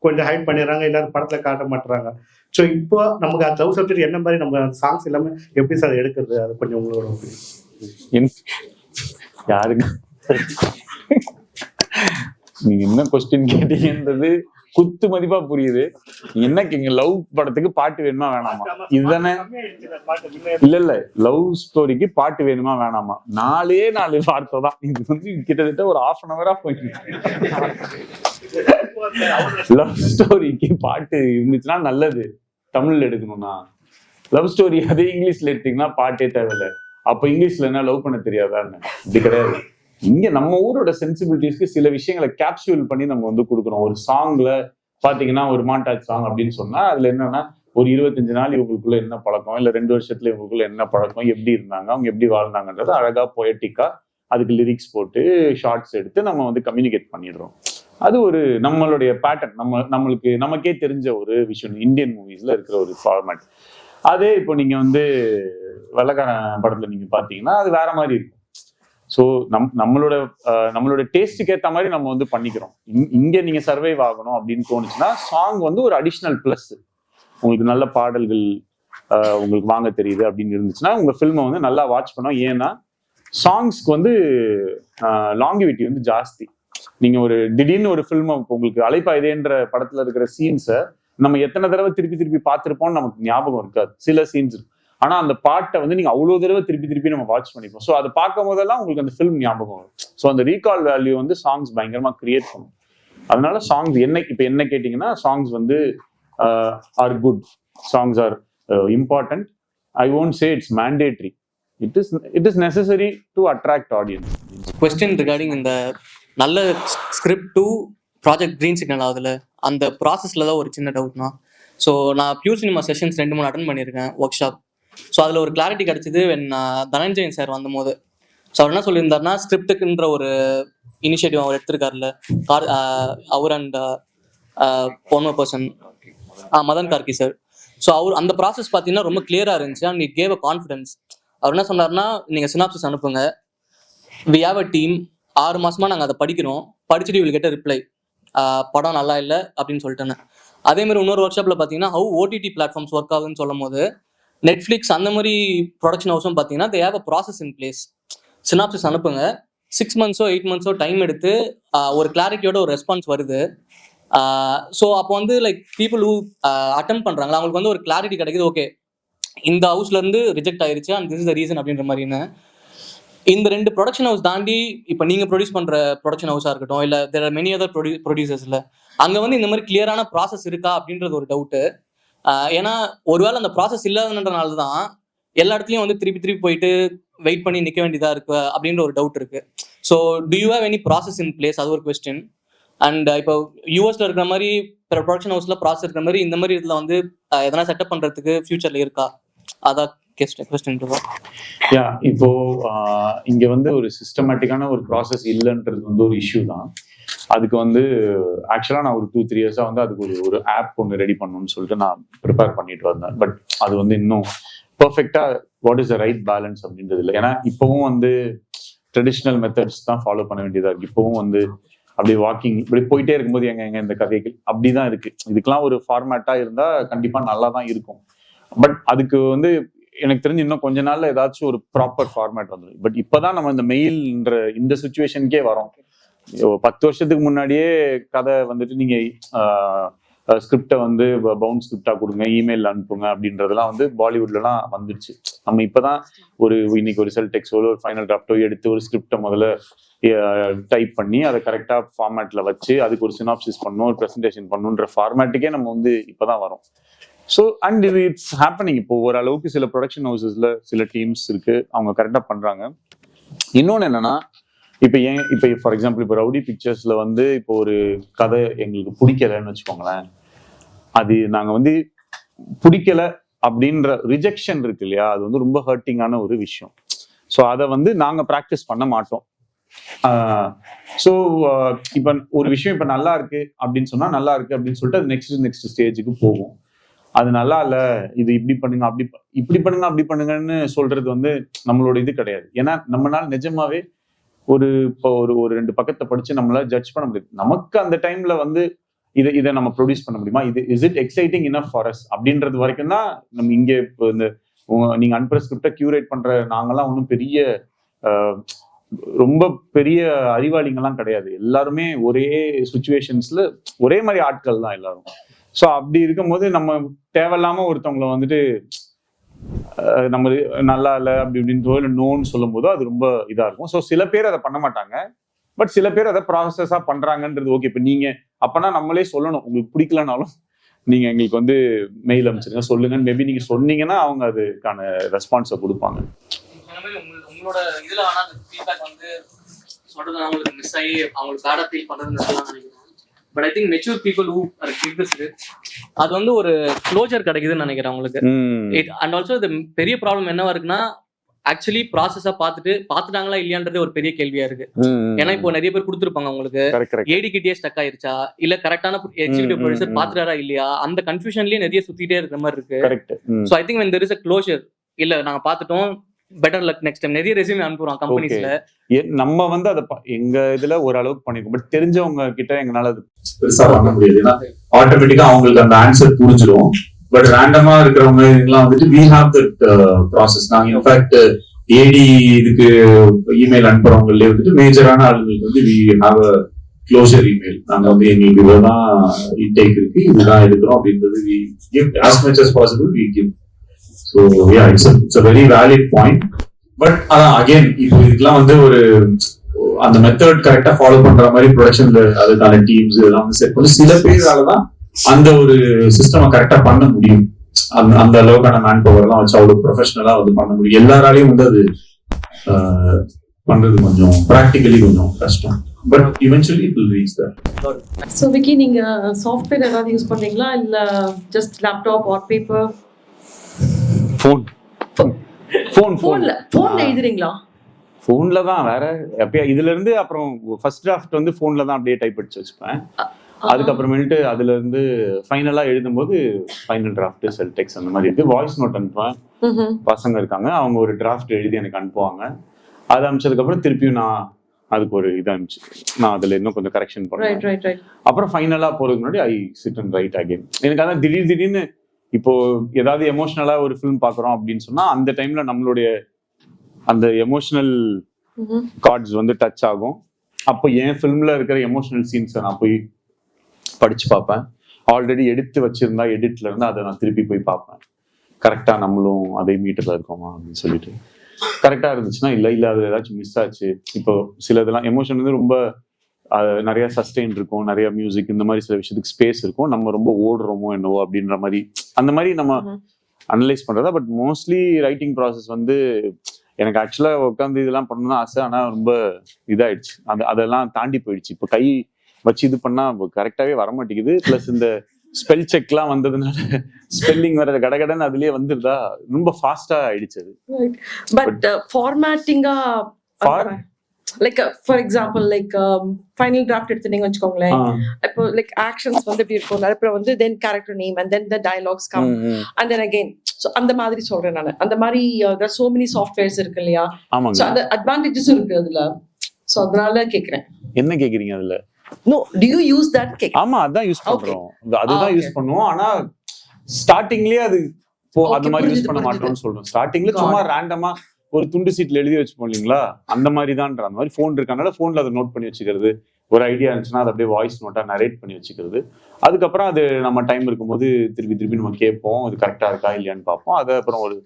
கொஞ்சம் ஹைட் பண்ணிடுறாங்க, எல்லாரும் படத்துல காட்ட மாட்டுறாங்க. ஸோ இப்போ நமக்கு அந்த லவ் சப்ஜெக்ட் என்ன மாதிரி நம்ம சாங்ஸ் எல்லாமே எப்படி சார் எடுக்கிறது, அது கொஞ்சம் உங்களோட யாருங்க நீங்க என்ன கொஸ்டின் கேட்டீங்கன்றது குத்து மதிப்பா புரியுது. என்ன கேங்க, லவ் படத்துக்கு பாட்டு வேணுமா வேணாமா இதுதானே? இல்ல லவ் ஸ்டோரிக்கு பாட்டு வேணுமா வேணாமா 4 வார்த்தை தான். இது வந்து கிட்டத்தட்ட ஒரு 1/2 hour போயிட்டு. லவ் ஸ்டோரிக்கு பாட்டு இருந்துச்சுன்னா நல்லது. தமிழ்ல எடுக்கணும்னா லவ் ஸ்டோரி அதே இங்கிலீஷ்ல எடுத்தீங்கன்னா பாட்டே தேவையில்லை. அப்ப இங்கிலீஷ்ல என்ன லவ் பண்ண தெரியாதான்னு? இப்படி கிடையாது. இங்க நம்ம ஊரோட சென்சிபிலிட்டிஸ்க்கு சில விஷயங்களை கேப்சூல் பண்ணி நம்ம வந்து கொடுக்குறோம். ஒரு சாங்ல பாத்தீங்கன்னா ஒரு மாண்டாஜ் சாங் அப்படின்னு சொன்னா அதுல என்னன்னா ஒரு 25 நாள் இவங்களுக்குள்ள என்ன பழக்கம், இல்ல 2 வருஷத்துல இவங்களுக்குள்ள என்ன பழக்கம், எப்படி இருந்தாங்க, அவங்க எப்படி வாழ்ந்தாங்கன்றது அழகா பொயட்டிக்கா அதுக்கு லிரிக்ஸ் போட்டு ஷார்ட்ஸ் எடுத்து நம்ம வந்து கம்யூனிகேட் பண்ணிடுறோம். அது ஒரு நம்மளுடைய பேட்டர்ன், நம்மளுக்கு நமக்கே தெரிஞ்ச ஒரு விஷயம். இந்தியன் மூவிஸ்ல இருக்கிற ஒரு ஃபார்மேட். அதே இப்போ நீங்க வந்து வெள்ளக்காரன் படத்துல நீங்க பாத்தீங்கன்னா அது வேற மாதிரி இருக்கும். ஸோ நம்மளோட டேஸ்ட்டுக்கு ஏற்ற மாதிரி நம்ம வந்து பண்ணிக்கிறோம். இங்க நீங்க சர்வைவ் ஆகணும் அப்படின்னு தோணுச்சுன்னா சாங் வந்து ஒரு அடிஷ்னல் பிளஸ். உங்களுக்கு நல்ல பாடல்கள் உங்களுக்கு வாங்க தெரியுது அப்படின்னு இருந்துச்சுன்னா உங்க ஃபில்மை வந்து நல்லா வாட்ச் பண்ணோம். ஏன்னா சாங்ஸ்க்கு வந்து லாங்கிவிட்டி வந்து ஜாஸ்தி. நீங்க ஒரு திடீர்னு ஒரு ஃபில்மை உங்களுக்கு அலைப்பாயுதேன்ற படத்துல இருக்கிற சீன்ஸை நம்ம எத்தனை தடவை திருப்பி பார்த்திருப்போம்னு நமக்கு ஞாபகம் இருக்காது. சில சீன்ஸ் இருக்கு, ஆனா அந்த பாட்டை வந்து நீங்க அவ்வளவு தடவை திருப்பி நம்ம வாட்ச் பண்ணிப்போம். ஸோ அதை பார்க்கும் போதெல்லாம் உங்களுக்கு அந்த ஃபிலிம் ஞாபகம் வரும். ஸோ அந்த ரீகால் வேல்யூ வந்து சாங்ஸ் பயங்கரமா கிரியேட் பண்ணும். அதனால சாங்ஸ் என்ன கேட்டீங்கன்னா சாங்ஸ் வந்து are good, songs are important. I won't say it's mandatory. It is necessary to attract audience. Question regarding இந்த நல்ல script to project green signal ஆகுதுல, அந்த ப்ராசஸில் தான் ஒரு சின்ன டவுட்னா. ஸோ நான் பியூர் சினிமா செஷன்ஸ் 2-3 அட்டன் பண்ணியிருக்கேன் ஒர்க் ஷாப். ஸோ அதில் ஒரு கிளாரிட்டி கிடச்சிது நான் தனஞ்சயன் சார் வந்தபோது. ஸோ அவர் என்ன சொல்லியிருந்தாருன்னா ஸ்கிரிப்டுக்குன்ற ஒரு இனிஷியேட்டிவ் அவர் எடுத்திருக்காருல்ல அவர் and one more person Madhan Karky sir. So அவர் அந்த ப்ராசஸ் பார்த்தீங்கன்னா ரொம்ப கிளியராக இருந்துச்சு and it gave a confidence. அவர் என்ன சொன்னார்னா, நீங்கள் சினாப்சிஸ் அனுப்புங்க, வி ஹேவ் அ டீம், 6 மாசமா நாங்கள் அதை படிக்கிறோம், படிச்சுட்டு வில் கெட் அ ரிப்ளை, படம் நல்லா இல்லை அப்படின்னு சொல்லிட்டேன்னு. அதேமாதிரி இன்னொரு ஒர்க் ஷாப்பில் பார்த்தீங்கன்னா ஹவு ஓடிடி பிளாட்ஃபார்ம்ஸ் ஒர்க் ஆகுதுன்னு சொல்லும் போது நெட்ஃப்ளிக்ஸ் அந்த மாதிரி ப்ரொடக்ஷன் ஹவுஸும் பார்த்தீங்கன்னா they have a process in place. Synopsis அனுப்புங்க, 6 months 8 months டைம் எடுத்து ஒரு கிளாரிட்டியோட ஒரு ரெஸ்பான்ஸ் வருது. ஸோ அப்போ வந்து லைக் பீப்புள் ஹூ அட்டெம்ட் பண்ணுறாங்களா அவங்களுக்கு வந்து ஒரு கிளாரிட்டி கிடைக்குது, ஓகே இந்த ஹவுஸ்லேருந்து ரிஜெக்ட் ஆயிருச்சு and this is the reason அப்படின்ற மாதிரின்னு. இந்த 2 ப்ரொடக்ஷன் ஹவுஸ் தாண்டி இப்போ நீங்கள் ப்ரொடியூஸ் பண்ணுற ப்ரொடக்ஷன் ஹவுஸாக இருக்கட்டும், இல்லை தேர் ஆர் மெனி அதர் ப்ரொடியூசர்ஸில் அங்கே வந்து இந்த மாதிரி கிளியரான ப்ராசஸ் இருக்கா அப்படின்றது ஒரு டவுட்டு. ஏன்னா ஒருவேளை அந்த ப்ராசஸ் இல்லாதன்றனால தான் எல்லா இடத்துலையும் வந்து திருப்பி போயிட்டு வெயிட் பண்ணி நிற்க வேண்டியதாக இருக்கு அப்படின்ற ஒரு டவுட் இருக்கு. So to you have any process in place, அது ஒரு கொஸ்டின். அண்ட் இப்போ யூஎஸ்ல இருக்கிற மாதிரி ப்ரொடக்ஷன் ஹவுஸ்ல ப்ராசஸ் இருக்கிற மாதிரி இந்த மாதிரி இதில் வந்து எதனா செட்டப் பண்ணுறதுக்கு ஃபியூச்சர்ல இருக்கா, அதான் கொஸ்டின். யா, இப்போ இங்க வந்து ஒரு சிஸ்டமேட்டிக்கான ஒரு ப்ராசஸ் இல்லைன்றது வந்து ஒரு இஷ்யூ தான். அதுக்கு வந்து ஆக்சுவலாக நான் ஒரு 2-3 years வந்து அதுக்கு ஒரு ஆப் ஒன்று ரெடி பண்ணணும்னு சொல்லிட்டு நான் ப்ரிப்பேர் பண்ணிட்டு வந்தேன். பட் அது வந்து இன்னும் பர்ஃபெக்டா what is the right balance அப்படின்றது இல்லை. ஏன்னா இப்பவும் வந்து ட்ரெடிஷ்னல் மெத்தட்ஸ் தான் ஃபாலோ பண்ண வேண்டியதா இருக்கு. இப்பவும் வந்து அப்படி வாக்கிங் இப்படி போயிட்டே இருக்கும்போது எங்க இந்த கதைகள் அப்படிதான் இருக்கு. இதுக்கெல்லாம் ஒரு ஃபார்மேட்டா இருந்தா கண்டிப்பா நல்லா தான் இருக்கும். பட் அதுக்கு வந்து எனக்கு தெரிஞ்சு இன்னும் கொஞ்ச நாள்ல ஏதாச்சும் ஒரு ப்ராப்பர் ஃபார்மேட் வந்துடும். பட் இப்பதான் நம்ம இந்த மெயில்ன்ற இந்த சுச்சுவேஷனுக்கே வரோம். 10 வருஷத்துக்கு முன்னாடியே கதை வந்துட்டு நீங்க ஸ்கிரிப்டை வந்து பவுண்ட் ஸ்கிரிப்டா கொடுங்க, இமெயில் அனுப்புங்க அப்படின்றதெல்லாம் வந்து பாலிவுட்லலாம் வந்துடுச்சு. நம்ம இப்பதான் இன்னைக்கு ஒரு செல் டெக்ஸ்டோ ஒரு ஃபைனல் டிராஃப்டோ எடுத்து ஒரு ஸ்கிரிப்டை முதல்ல டைப் பண்ணி அதை கரெக்டா ஃபார்மேட்ல வச்சு அதுக்கு ஒரு சினாப்சிஸ் பண்ணணும், ஒரு ப்ரெசன்டேஷன் பண்ணணுன்ற ஃபார்மேட்டுக்கே நம்ம வந்து இப்பதான் வரோம். ஸோ அண்ட் இது இட்ஸ் ஹேப்பனிங். இப்போ ஓரளவுக்கு சில ப்ரொடக்ஷன் ஹவுசஸ்ல சில டீம்ஸ் இருக்கு, அவங்க கரெக்டா பண்றாங்க. இன்னொன்னு என்னன்னா, இப்போ ஃபார் எக்ஸாம்பிள் இப்போ ரவுடி பிக்சர்ஸ்ல வந்து இப்போ ஒரு கதை எங்களுக்கு பிடிக்கலன்னு வச்சுக்கோங்களேன், அது நாங்க வந்து பிடிக்கல அப்படின்ற ரிஜெக்ஷன் இருக்கு இல்லையா, அது வந்து ரொம்ப ஹர்ட்டிங்கான ஒரு விஷயம். ஸோ அதை வந்து நாங்க ப்ராக்டிஸ் பண்ண மாட்டோம். ஸோ இப்போ ஒரு விஷயம் இப்போ நல்லா இருக்கு அப்படின்னு சொன்னா நல்லா இருக்கு அப்படின்னு சொல்லிட்டு அது நெக்ஸ்ட் ஸ்டேஜுக்கு போகும். அது நல்லா இல்ல, இது இப்படி பண்ணுங்க இப்படி பண்ணுங்க அப்படி பண்ணுங்கன்னு சொல்றது வந்து நம்மளோட இது கிடையாது. ஏன்னா நம்மளால நிஜமாவே இப்போ ஒரு 2 பக்கத்தை படிச்சு நம்மளால ஜட்ஜ் பண்ண முடியாது. நமக்கு அந்த டைம்ல வந்து இதை நம்ம ப்ரொடியூஸ் பண்ண முடியுமா, is it exciting enough for us அப்படின்றது வரைக்கும் தான் நம்ம இங்கே இப்போ நீங்க அன்பர் ஸ்கிரிப்டை கியூரேட் பண்ற நாங்கெல்லாம் ஒன்றும் ரொம்ப பெரிய அறிவாளிங்கெல்லாம் கிடையாது. எல்லாருமே ஒரே சுச்சுவேஷன்ஸ்ல ஒரே மாதிரி ஆட்கள் தான் எல்லாரும். ஸோ அப்படி இருக்கும்போது நம்ம தேவையில்லாம ஒருத்தவங்களை வந்துட்டு நம்ம நல்லா இல்லை அப்படி இப்படின்னு நோன்னு சொல்லும் போது அது ரொம்ப இதா இருக்கும். ஸோ சில பேர் அதை பண்ண மாட்டாங்க, பட் சில பேர் அதை ப்ராசஸா பண்றாங்கன்றது ஓகே. இப்போ நீங்க அப்பனா நம்மளே சொல்லணும், உங்களுக்கு பிடிக்கலனாலும் நீங்க எங்களுக்கு வந்து மெயில் அனுப்பிச்சிருங்க, சொல்லுங்க. மேபி நீங்க சொன்னீங்கன்னா அவங்க அதுக்கான ரெஸ்பான்ஸை கொடுப்பாங்க. உங்களோட இதுல ஆனா அந்த ஃபீட்பேக் வந்து சொல்றது அவங்களுக்கு மிஸ் ஆகி அவங்களுக்கு பேடா ஃபீல் பண்றதுன்னு நினைக்கிறேன். But I think mature people who are gives அது வந்து ஒரு க்ளோஜர் கிடைக்குதுன்னு நினைக்கிறேன் அவங்களுக்கு. அண்ட் ஆல்சோ இது பெரிய ப்ராப்ளம் என்னவா இருக்குன்னா, ஆக்சுவலி ப்ராசஸா பாத்துட்டாங்களா இல்லையான்றது ஒரு பெரிய கேள்வியா இருக்கு. ஏன்னா இப்போ நிறைய பேர் கொடுத்துருப்பாங்க உங்களுக்கு, ஏடி கிட்டே ஸ்டக் ஆயிருச்சா இல்ல கரெக்டான எக்ஸிகியூட்டிவ் ப்ரொடியூசர் பாத்துட்டாரா இல்லையா, அந்த கன்ஃபியூஷன்லயே நிறைய சுத்திட்டே இருக்கிற மாதிரி இருக்கு. So I think when there is a closure, இல்ல நாங்க பாத்துட்டோம், பெட்டர் லக் நெக்ஸ்ட் டைம், நிறைய ரெஸ்யூமே அனுப்புறோம் கம்பெனிஸ்ல. நம்ம வந்து அதை எங்க இதுல ஓரளவுக்கு பண்ணிருக்கோம். பட் தெரிஞ்சவங்க கிட்ட எங்களால அது பெருசா பண்ண முடியாது. ஏன்னா ஆட்டோமேட்டிக்கா அவங்களுக்கு அந்த ஆன்சர் புரிஞ்சிடும். பட் ரேண்டமா இருக்கிறவங்க இதெல்லாம் வந்துட்டு we have that process. நாங்க இன்ஃபேக்ட் ஏடி இதுக்கு இமெயில் அனுப்புறவங்களே வந்துட்டு மேஜரான ஆளுங்களுக்கு வந்து we have a closure email. நாங்க வந்து எங்களுக்கு இதுதான் இன்டேக் இருக்கு, இதுதான் எடுக்கிறோம் அப்படின்றது we give as much as possible we give. So yeah, it's a very valid point. But again இப்போ இதுக்கெல்லாம் வந்து அந்த மெத்தட் கரெக்டா ஃபாலோ பண்ற மாதிரி ப்ரொடக்ஷன்ல அதுக்கான டீம்ஸ் இதெல்லாம் வந்து செட் பண்ணி சில பேராலதான் அந்த ஒரு சிஸ்டமை கரெக்டா பண்ண முடியும். அந்த அளவுக்கான மேன் பவர் எல்லாம் வச்சு அவ்வளவு ப்ரொஃபஷனலா வந்து பண்ண முடியும். எல்லாராலையும் வந்து அது பண்றது கொஞ்சம் ப்ராக்டிகலி கொஞ்சம் கஷ்டம். But eventually it will reach there. So Vicky, நீங்க சாஃப்ட்வேர் ஏதாவது யூஸ் பண்றீங்களா இல்ல ஜஸ்ட் லேப்டாப் ஆர் பேப்பர்? ஃபோன்ல எழுதுறீங்களா? ஃபோன்ல தான் வேற எப்பயா இதுல இருந்து அப்புறம் ஃபர்ஸ்ட் டிராஃப்ட் வந்து ஃபோன்ல தான் அப்படியே டைப் அடிச்சு வச்சுப்பேன். அதுக்கப்புறமேட்டு அதுல இருந்து ஃபைனலா எழுதும்போது ஃபைனல் டிராஃப்ட் செல்டெக்ஸ் அந்த மாதிரி இருக்கு. வாய்ஸ் நோட் அனுப்புவேன். பசங்க இருக்காங்க, அவங்க ஒரு டிராஃப்ட் எழுதி எனக்கு அனுப்புவாங்க. அதை அனுப்பிச்சதுக்கு அப்புறம் திருப்பியும் நான் அதுக்கு ஒரு இதை அனுப்பிச்சு நான் அதுல இன்னும் கொஞ்சம் கரெக்ஷன் பண்ணுவேன். அப்புறம் ஃபைனலா போறதுக்கு முன்னாடி I sit and right again. எனக்கு அதான் திடீர்னு இப்போ ஏதாவது எமோஷனலா ஒரு ஃபிலிம் பாக்குறோம் அப்படின்னு சொன்னா அந்த டைம்ல நம்மளுடைய அந்த எமோஷனல் கார்ட்ஸ் வந்து டச் ஆகும். அப்போ என் ஃபிலிம்ல இருக்கிற எமோஷனல் சீன்ஸை நான் போய் படிச்சு பார்ப்பேன். ஆல்ரெடி எடுத்து வச்சிருந்தா எடிட்ல இருந்து அதை நான் திருப்பி போய் பார்ப்பேன். கரெக்டா நம்மளும் அதே மீட்டர்ல இருக்கோமா அப்படின்னு சொல்லிட்டு கரெக்டா இருந்துச்சுன்னா இல்ல அது ஏதாச்சும் மிஸ் ஆச்சு. இப்போ சில இதெல்லாம் எமோஷன் வந்து ரொம்ப நிறைய சஸ்டெயின் இருக்கும், நிறைய மியூசிக், இந்த மாதிரி சில விஷயத்துக்கு ஸ்பேஸ் இருக்கும். நம்ம ரொம்ப ஓடுறோமோ என்னவோ அப்படின்ற மாதிரி அந்த மாதிரி நம்ம அனலைஸ் பண்றதா. பட் மோஸ்ட்லி ரைட்டிங் ப்ராசஸ் வந்து எனக்கு ஆக்சுவலா உட்காந்து இதெல்லாம் பண்ணணும்னு ஆசை. ஆனா ரொம்ப இதாயிடுச்சு, அதெல்லாம் தாண்டி போயிடுச்சு. இப்போ கை வச்சு இது பண்ணா கரெக்டாவே வர மாட்டேங்குது. பிளஸ் இந்த ஸ்பெல் செக்லாம் வந்ததுனால ஸ்பெல்லிங் வேற கடகடன்னு அதுலயே வந்துருதா, ரொம்ப ஃபாஸ்டா ஆயிடுச்சு அது. பட் ஃபார்மேட்டிங்கா like for example like final draft எடுத்துட்டீங்க வச்சுக்கோங்களேன். இப்போ லைக் ஆக்ஷன்ஸ் வந்து எப்படி இருக்கும், அப்புறம் வந்து then character name and then the dialogues come and then again. So அந்த மாதிரி சொல்றேன் நான். அந்த மாதிரி சோ மெனி சாஃப்ட்வேர்ஸ் இருக்கு இல்லையா, ஸோ அந்த அட்வான்டேஜஸ் இருக்கு அதுல. ஸோ அதனால கேட்குறேன். என்ன கேக்குறீங்க அதுல? No, do you use that cake? ஆமா, அதான் யூஸ் பண்றோம். அதுதான் யூஸ் பண்ணுவோம். ஆனா ஸ்டார்டிங்லயே அது அந்த மாதிரி யூஸ் பண்ண மாட்டோம்னு சொல்றோம். ஸ்டார்டிங்ல சும்மா ரேண்டமா ஒரு துண்டு சீட்ல எழுதி வச்சுப்போம் இல்லைங்களா, அந்த மாதிரி தான்ன்ற. அந்த மாதிரி ஃபோன் இருக்கனால ஃபோன்ல அதை நோட் பண்ணி வச்சுக்கிறது. ஒரு ஐடியா இருந்துச்சுன்னா அதை அப்படியே வாய்ஸ் நோட்டா நரேட் பண்ணி வச்சுக்கிறது. அதுக்கப்புறம் அது நம்ம டைம் இருக்கும்போது திருப்பி நம்ம கேட்போம், அது கரெக்டா இருக்கா இல்லையான்னு பார்ப்போம். அதை அப்புறம் ஒரு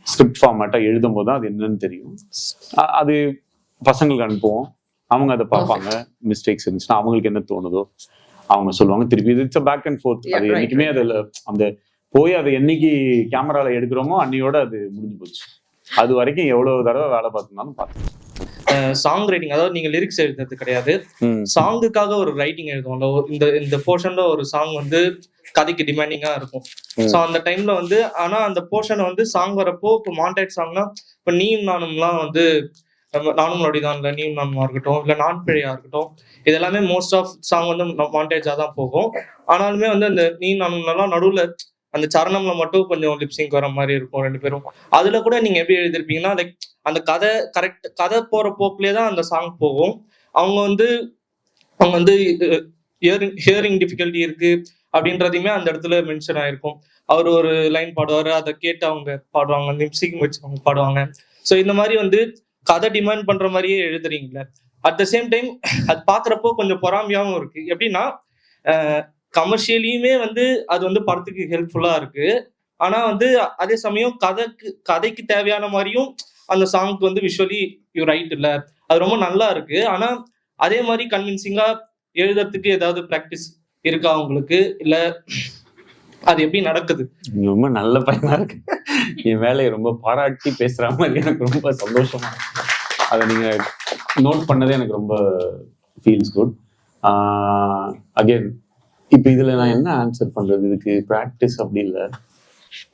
ஸ்கிரிப்ட் ஃபார்மேட்டா எழுதும் போது தான் அது என்னன்னு தெரியும். அது பசங்களுக்கு அனுப்புவோம், அவங்க அதை பார்ப்பாங்க. மிஸ்டேக்ஸ் இருந்துச்சுன்னா அவங்களுக்கு என்ன தோணுதோ அவங்க சொல்லுவாங்க. திருப்பி இட்ஸ் பேக் அண்ட் ஃபோர்த். அது என்னைக்குமே அதுல அந்த போய் அதை என்னைக்கு கேமரால எடுக்கிறோமோ அன்னையோட அது முடிஞ்சு போச்சு. அது வரைக்கும் எவ்வளவு தடவை வேலை பார்த்துனாலும் பார்த்தேன். சாங் ரைட்டிங், அதாவது நீங்க லிரிக்ஸ் எழுதுறது கிடையாது, சாங்குக்காக ஒரு ரைட்டிங் எழுதுவோம். இந்த போர்ஷன்ல ஒரு சாங் வந்து கதைக்கு டிமாண்டிங்கா இருக்கும். ஸோ அந்த டைம்ல வந்து ஆனா அந்த போர்ஷனை வந்து சாங் வரப்போ இப்போ மாண்டேட் சாங்னா இப்போ நீயும் நானும்லாம் வந்து நானும் நொடிதான் இல்லை நீயும் நானுமா இருக்கட்டும் இல்லை நான் பிழையா இருக்கட்டும், இது எல்லாமே மோஸ்ட் ஆஃப் சாங் வந்து மாண்டேஜா தான் போகும். ஆனாலுமே வந்து அந்த நீ நானும்லாம் நடுவில் அந்த சரணம்ல மட்டும் கொஞ்சம் லிப்சிங் வர மாதிரி இருக்கும் ரெண்டு பேரும். அதுல கூட நீங்க எப்படி எழுதிருப்பீங்கன்னா லைக் அந்த கதை போற போக்குலயே தான் அந்த சாங் போகும். அவங்க வந்து ஹியரிங் டிஃபிகல்ட்டி இருக்கு அப்படின்றதையுமே அந்த இடத்துல மென்ஷன் ஆயிருக்கும். அவர் ஒரு லைன் பாடுவாரு, அதை கேட்டு அவங்க பாடுவாங்க, லிப்சிங் வச்சு அவங்க பாடுவாங்க. ஸோ இந்த மாதிரி வந்து கதை டிமாண்ட் பண்ற மாதிரியே எழுதுறீங்களே. அட் த சேம் டைம் அது பாக்குறப்போ கொஞ்சம் பொறாமையாவும் இருக்கு. எப்படின்னா கமர்ஷியலியுமே வந்து அது வந்து படத்துக்கு ஹெல்ப்ஃபுல்லா இருக்கு. ஆனா வந்து அதே சமயம் கதைக்கு தேவையான மாதிரியும் அந்த சாங்க்கு வந்து விஷுவலி யூ ரைட் இல்ல, அது ரொம்ப நல்லா இருக்கு. ஆனா அதே மாதிரி கன்வின்சிங்கா எழுதுறதுக்கு ஏதாவது பிராக்டிஸ் இருக்கா உங்களுக்கு, இல்ல அது எப்படி நடக்குது? ரொம்ப நல்ல பையனா இருக்கு. என் வேலையை ரொம்ப பாராட்டி பேசுற மாதிரி எனக்கு ரொம்ப சந்தோஷமா இருக்கு. அதை நீங்க நோட் பண்ணதே எனக்கு ரொம்ப ஃபீல்ஸ் குட். அகைன் இப்போ இதுல நான் என்ன ஆன்சர் பண்றது, இதுக்கு ப்ராக்டிஸ் அப்படி இல்லை.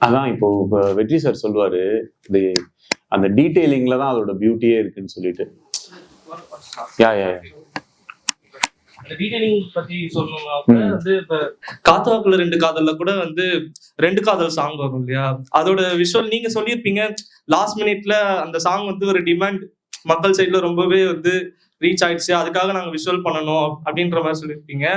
அதான் இப்போ வெற்றி சார் சொல்லுவாரு, இது அந்த டீட்டெயிலிங்ல தான் அதோட பியூட்டியே இருக்குன்னு சொல்லிட்டு. டீடைலிங் பத்தி சொல்லணும்னா கூட வந்து இப்ப காத்துவாக்குல ரெண்டு காதல்ல கூட வந்து ரெண்டு காதல் சாங் வரும் இல்லையா, அதோட விஷுவல் நீங்க சொல்லியிருப்பீங்க லாஸ்ட் மினிட்ல அந்த சாங் வந்து ஒரு டிமாண்ட் மக்கள் சைட்ல ரொம்பவே வந்து ரீச் ஆயிடுச்சு, அதுக்காக நாங்க விஷுவல் பண்ணணும் அப்படின்ற மாதிரி சொல்லியிருப்பீங்க.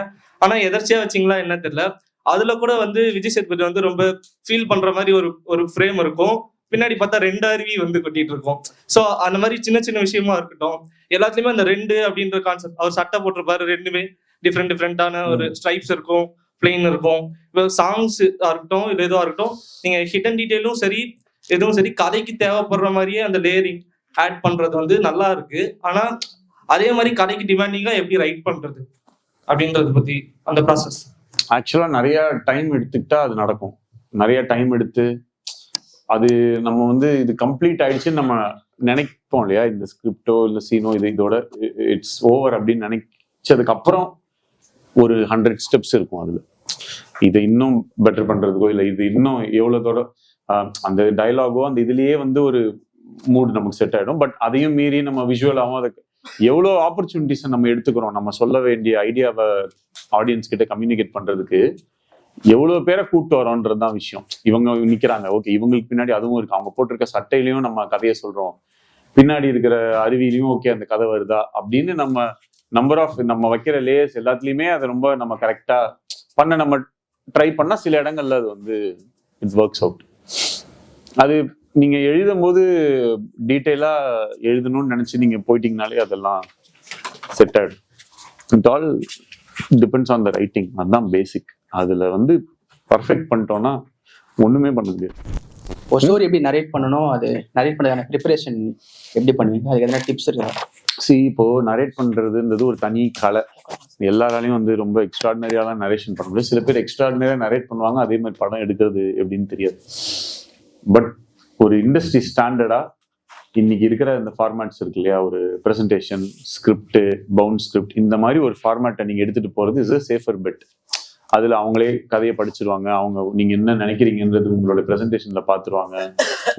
ஆனா எதர்ச்சியா வச்சிங்களா என்ன தெரியல, அதுல கூட வந்து விஜய் சேதுபதி வந்து ரொம்ப ஃபீல் பண்ற மாதிரி ஒரு ஃப்ரேம் இருக்கும், பின்னாடி பார்த்தா ரெண்டு அருவி வந்து கொட்டிட்டு இருக்கும். ஸோ அந்த மாதிரி சின்ன சின்ன விஷயமா இருக்கட்டும், எல்லாத்துலயுமே அந்த ரெண்டு அப்படின்ற கான்செப்ட். அவர் சட்டை போட்டிருப்பாரு, ரெண்டுமே டிஃப்ரெண்டான ஒரு ஸ்ட்ரைப்ஸ் இருக்கும், பிளெயின் இருக்கும். இப்போ சாங்ஸ் இருக்கட்டும் இல்லை எதுவாக இருக்கட்டும், நீங்க ஹிடன் டீட்டெயிலும் சரி எதுவும் சரி கதைக்கு தேவைப்படுற மாதிரியே அந்த லேயரிங் ஆட் பண்றது வந்து நல்லா இருக்கு. ஆனா அதே மாதிரி கதைக்கு டிமாண்டிங்கா எப்படி ரைட் பண்றது அப்படின்றத பத்தி அந்த ப்ராசஸ். ஆக்சுவலா நிறைய டைம் எடுத்துக்கிட்டா அது நடக்கும். நிறைய டைம் எடுத்து அது நம்ம வந்து இது கம்ப்ளீட் ஆயிடுச்சுன்னு நம்ம நினைப்போம் இல்லையா, இந்த ஸ்கிரிப்டோ இல்லை சீனோ இதோட இட்ஸ் ஓவர் அப்படின்னு நினைச்சதுக்கு அப்புறம் ஒரு 100 ஸ்டெப்ஸ் இருக்கும். அதுல இதை இன்னும் பெட்டர் பண்றதுக்கோ இல்லை இது இன்னும் எவ்வளோதோட அந்த டயலாகோ அந்த இதுலயே வந்து ஒரு மூட் நமக்கு செட் ஆகிடும். பட் அதையும் மீறி நம்ம விஷுவலாகவும் அதுக்கு எவ்வளோ ஆப்பர்ச்சுனிட்டிஸை நம்ம எடுத்துக்கிறோம், நம்ம சொல்ல வேண்டிய ஐடியாவை ஆடியன்ஸ் கிட்ட கம்யூனிகேட் பண்ணுறதுக்கு எவ்வளோ பேரை கூப்பிட்டு வரோன்றது தான் விஷயம். இவங்க நிற்கிறாங்க, ஓகே, இவங்களுக்கு பின்னாடி அதுவும் இருக்கு, அவங்க போட்டிருக்க சட்டையிலையும் நம்ம கதையை சொல்கிறோம், பின்னாடி இருக்கிற அருவியிலையும் ஓகே அந்த கதை வருதா அப்படின்னு நம்ம வைக்கிற லேயர்ஸ் எல்லாத்துலேயுமே அதை ரொம்ப நம்ம கரெக்டாக பண்ண நம்ம ட்ரை பண்ணால் சில இடங்கள்ல அது வந்து இட்ஸ் ஒர்க்ஸ் அவுட். அது நீங்கள் எழுதும் போது டீட்டெயிலாக எழுதணும்னு நினச்சி நீங்கள் போயிட்டீங்கனாலே அதெல்லாம் செட் ஆகிடும். It all depends on the writing. அதுதான் பேசிக். அதில் வந்து பர்ஃபெக்ட் பண்ணிட்டோன்னா ஒன்றுமே பண்ண முடியாது. ஒரு ஸ்டோரி எப்படி நரேட் பண்ணணும், அது நரேட் பண்ணுறதுக்கான ப்ரிப்பரேஷன் எப்படி பண்ணுவீங்க, அதுக்கு எதனா டிப்ஸ் இருக்கா? இப்போ நரேட் பண்ணுறதுன்றது ஒரு தனி கலை. எல்லாராலையும் வந்து ரொம்ப எக்ஸ்ட்ராடினரியாலாம் நரேஷன் பண்ண முடியாது. சில பேர் எக்ஸ்ட்ராடினரியாக நரேட் பண்ணுவாங்க, அதே மாதிரி படம் எடுக்கிறது எப்படின்னு தெரியாது. பட் ஒரு இண்டஸ்ட்ரி ஸ்டாண்டர்டாக இன்னைக்கு இருக்கிற இந்த ஃபார்மேட்ஸ் இருக்கு இல்லையா, ஒரு ப்ரெசன்டேஷன், ஸ்கிரிப்ட், பவுண்ட் ஸ்கிரிப்ட், இந்த மாதிரி ஒரு ஃபார்மேட்டை நீங்கள் எடுத்துகிட்டு போகிறது இஸ் அ சேஃபர் பெட். அதில் அவங்களே கதையை படிச்சிருவாங்க, அவங்க நீங்கள் என்ன நினைக்கிறீங்கன்றது உங்களோட ப்ரெசன்டேஷனில் பார்த்துருவாங்க.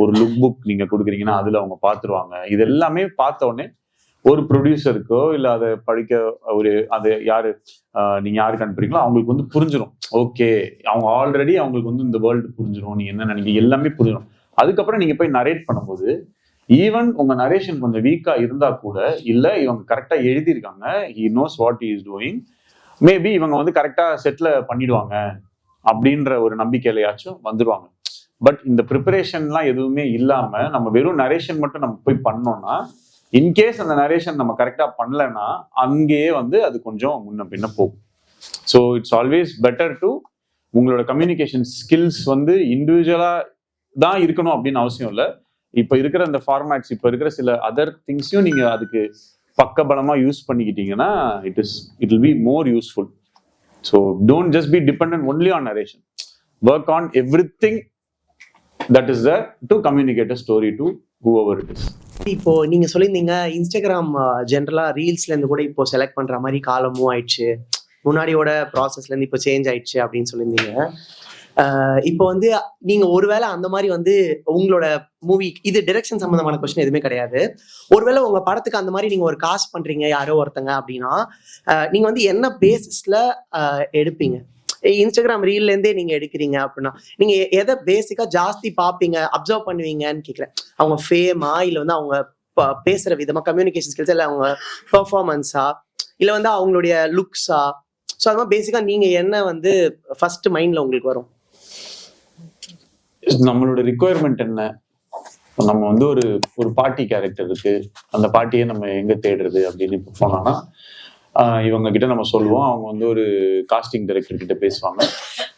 ஒரு லுக் புக் நீங்கள் கொடுக்குறீங்கன்னா அதில் அவங்க பார்த்துருவாங்க. இது எல்லாமே பார்த்த உடனே ஒரு ப்ரொடியூசருக்கோ இல்லை அதை படிக்க அது நீங்கள் யாருக்கு அனுப்புறீங்களோ அவங்களுக்கு வந்து புரிஞ்சிடும். ஓகே, அவங்க ஆல்ரெடி அவங்களுக்கு வந்து இந்த வேர்ல்டு புரிஞ்சிடும், நீங்கள் என்ன நினைக்கிறீங்க எல்லாமே புரிஞ்சிடும். அதுக்கப்புறம் நீங்கள் போய் நரேட் பண்ணும்போது ஈவன் உங்கள் நரேஷன் கொஞ்சம் வீக்காக இருந்தால் கூட, இல்லை இவங்க கரெக்டாக எழுதியிருக்காங்க, he knows what he is doing, maybe இவங்க வந்து கரெக்டாக செட்டில் பண்ணிடுவாங்க அப்படின்ற ஒரு நம்பிக்கையிலையாச்சும் வந்துடுவாங்க. பட் இந்த ப்ரிப்பரேஷன்லாம் எதுவுமே இல்லாமல் நம்ம வெறும் நரேஷன் மட்டும் நம்ம போய் பண்ணோம்னா, இன்கேஸ் அந்த நரேஷன் நம்ம கரெக்டாக பண்ணலைன்னா அங்கேயே வந்து அது கொஞ்சம் முன்ன பின்ன போகும். So it's always better to உங்களோட கம்யூனிகேஷன் ஸ்கில்ஸ் வந்து இண்டிவிஜுவலாக தான் இருக்கணும் அப்படின்னு அவசியம் இல்லை. இப்போ இருக்கிற இந்த ஃபார்மேட்ஸ், இப்போ இருக்கிற சில அதர் திங்ஸையும் நீங்கள் அதுக்கு பக்கபலமாக யூஸ் பண்ணிக்கிட்டீங்கன்னா it will be more useful. So don't just be dependent only on narration. Work on everything that is there to communicate a story to whoever it is. இப்போ நீங்க சொல்லியிருந்தீங்க இன்ஸ்டாகிராம் ஜென்ரலா ரீல்ஸ்ல இருந்து கூட இப்போ செலக்ட் பண்ற மாதிரி காலமும் ஆயிடுச்சு, முன்னாடியோட ப்ராசஸ்ல இருந்து இப்போ சேஞ்ச் ஆயிடுச்சு அப்படின்னு சொல்லியிருந்தீங்க. இப்போ வந்து நீங்க ஒருவேளை அந்த மாதிரி வந்து உங்களோட மூவி, இது டைரக்ஷன் சம்பந்தமான கொஸ்டின் எதுவுமே கிடையாது, ஒருவேளை உங்க படத்துக்கு அந்த மாதிரி நீங்க ஒரு காஸ்ட் பண்றீங்க யாரோ ஒருத்தங்க அப்படின்னா, நீங்க வந்து என்ன பேசிஸ்ல எடுப்பீங்க? இன்ஸ்டாகிராம் ரீல்ல இருந்தே நீங்க எடுக்கிறீங்க அப்படின்னா நீங்க எதை பேசிக்கா ஜாஸ்தி பாப்பீங்க, அப்சர்வ் பண்ணுவீங்கன்னு கேட்கிறேன். அவங்க ஃபேமா, இல்ல வந்து அவங்க பேசுற விதமா, கம்யூனிகேஷன் ஸ்கில்ஸ், இல்ல அவங்க பெர்ஃபார்மன்ஸா, இல்ல வந்து அவங்களுடைய லுக்ஸா? ஸோ அது மாதிரி பேசிக்கா நீங்க என்ன வந்து ஃபர்ஸ்ட் மைண்ட்ல உங்களுக்கு வரும்? நம்மளோட ரிக்குவயர்மெண்ட் என்ன? நம்ம வந்து ஒரு பார்ட்டி கேரக்டர் இருக்கு, அந்த பார்ட்டியை நம்ம எங்க தேடுறது அப்படின்னு இப்போ போனோம்னா இவங்க கிட்ட நம்ம சொல்லுவோம். அவங்க வந்து ஒரு காஸ்டிங் டைரக்டர் கிட்ட பேசுவாங்க,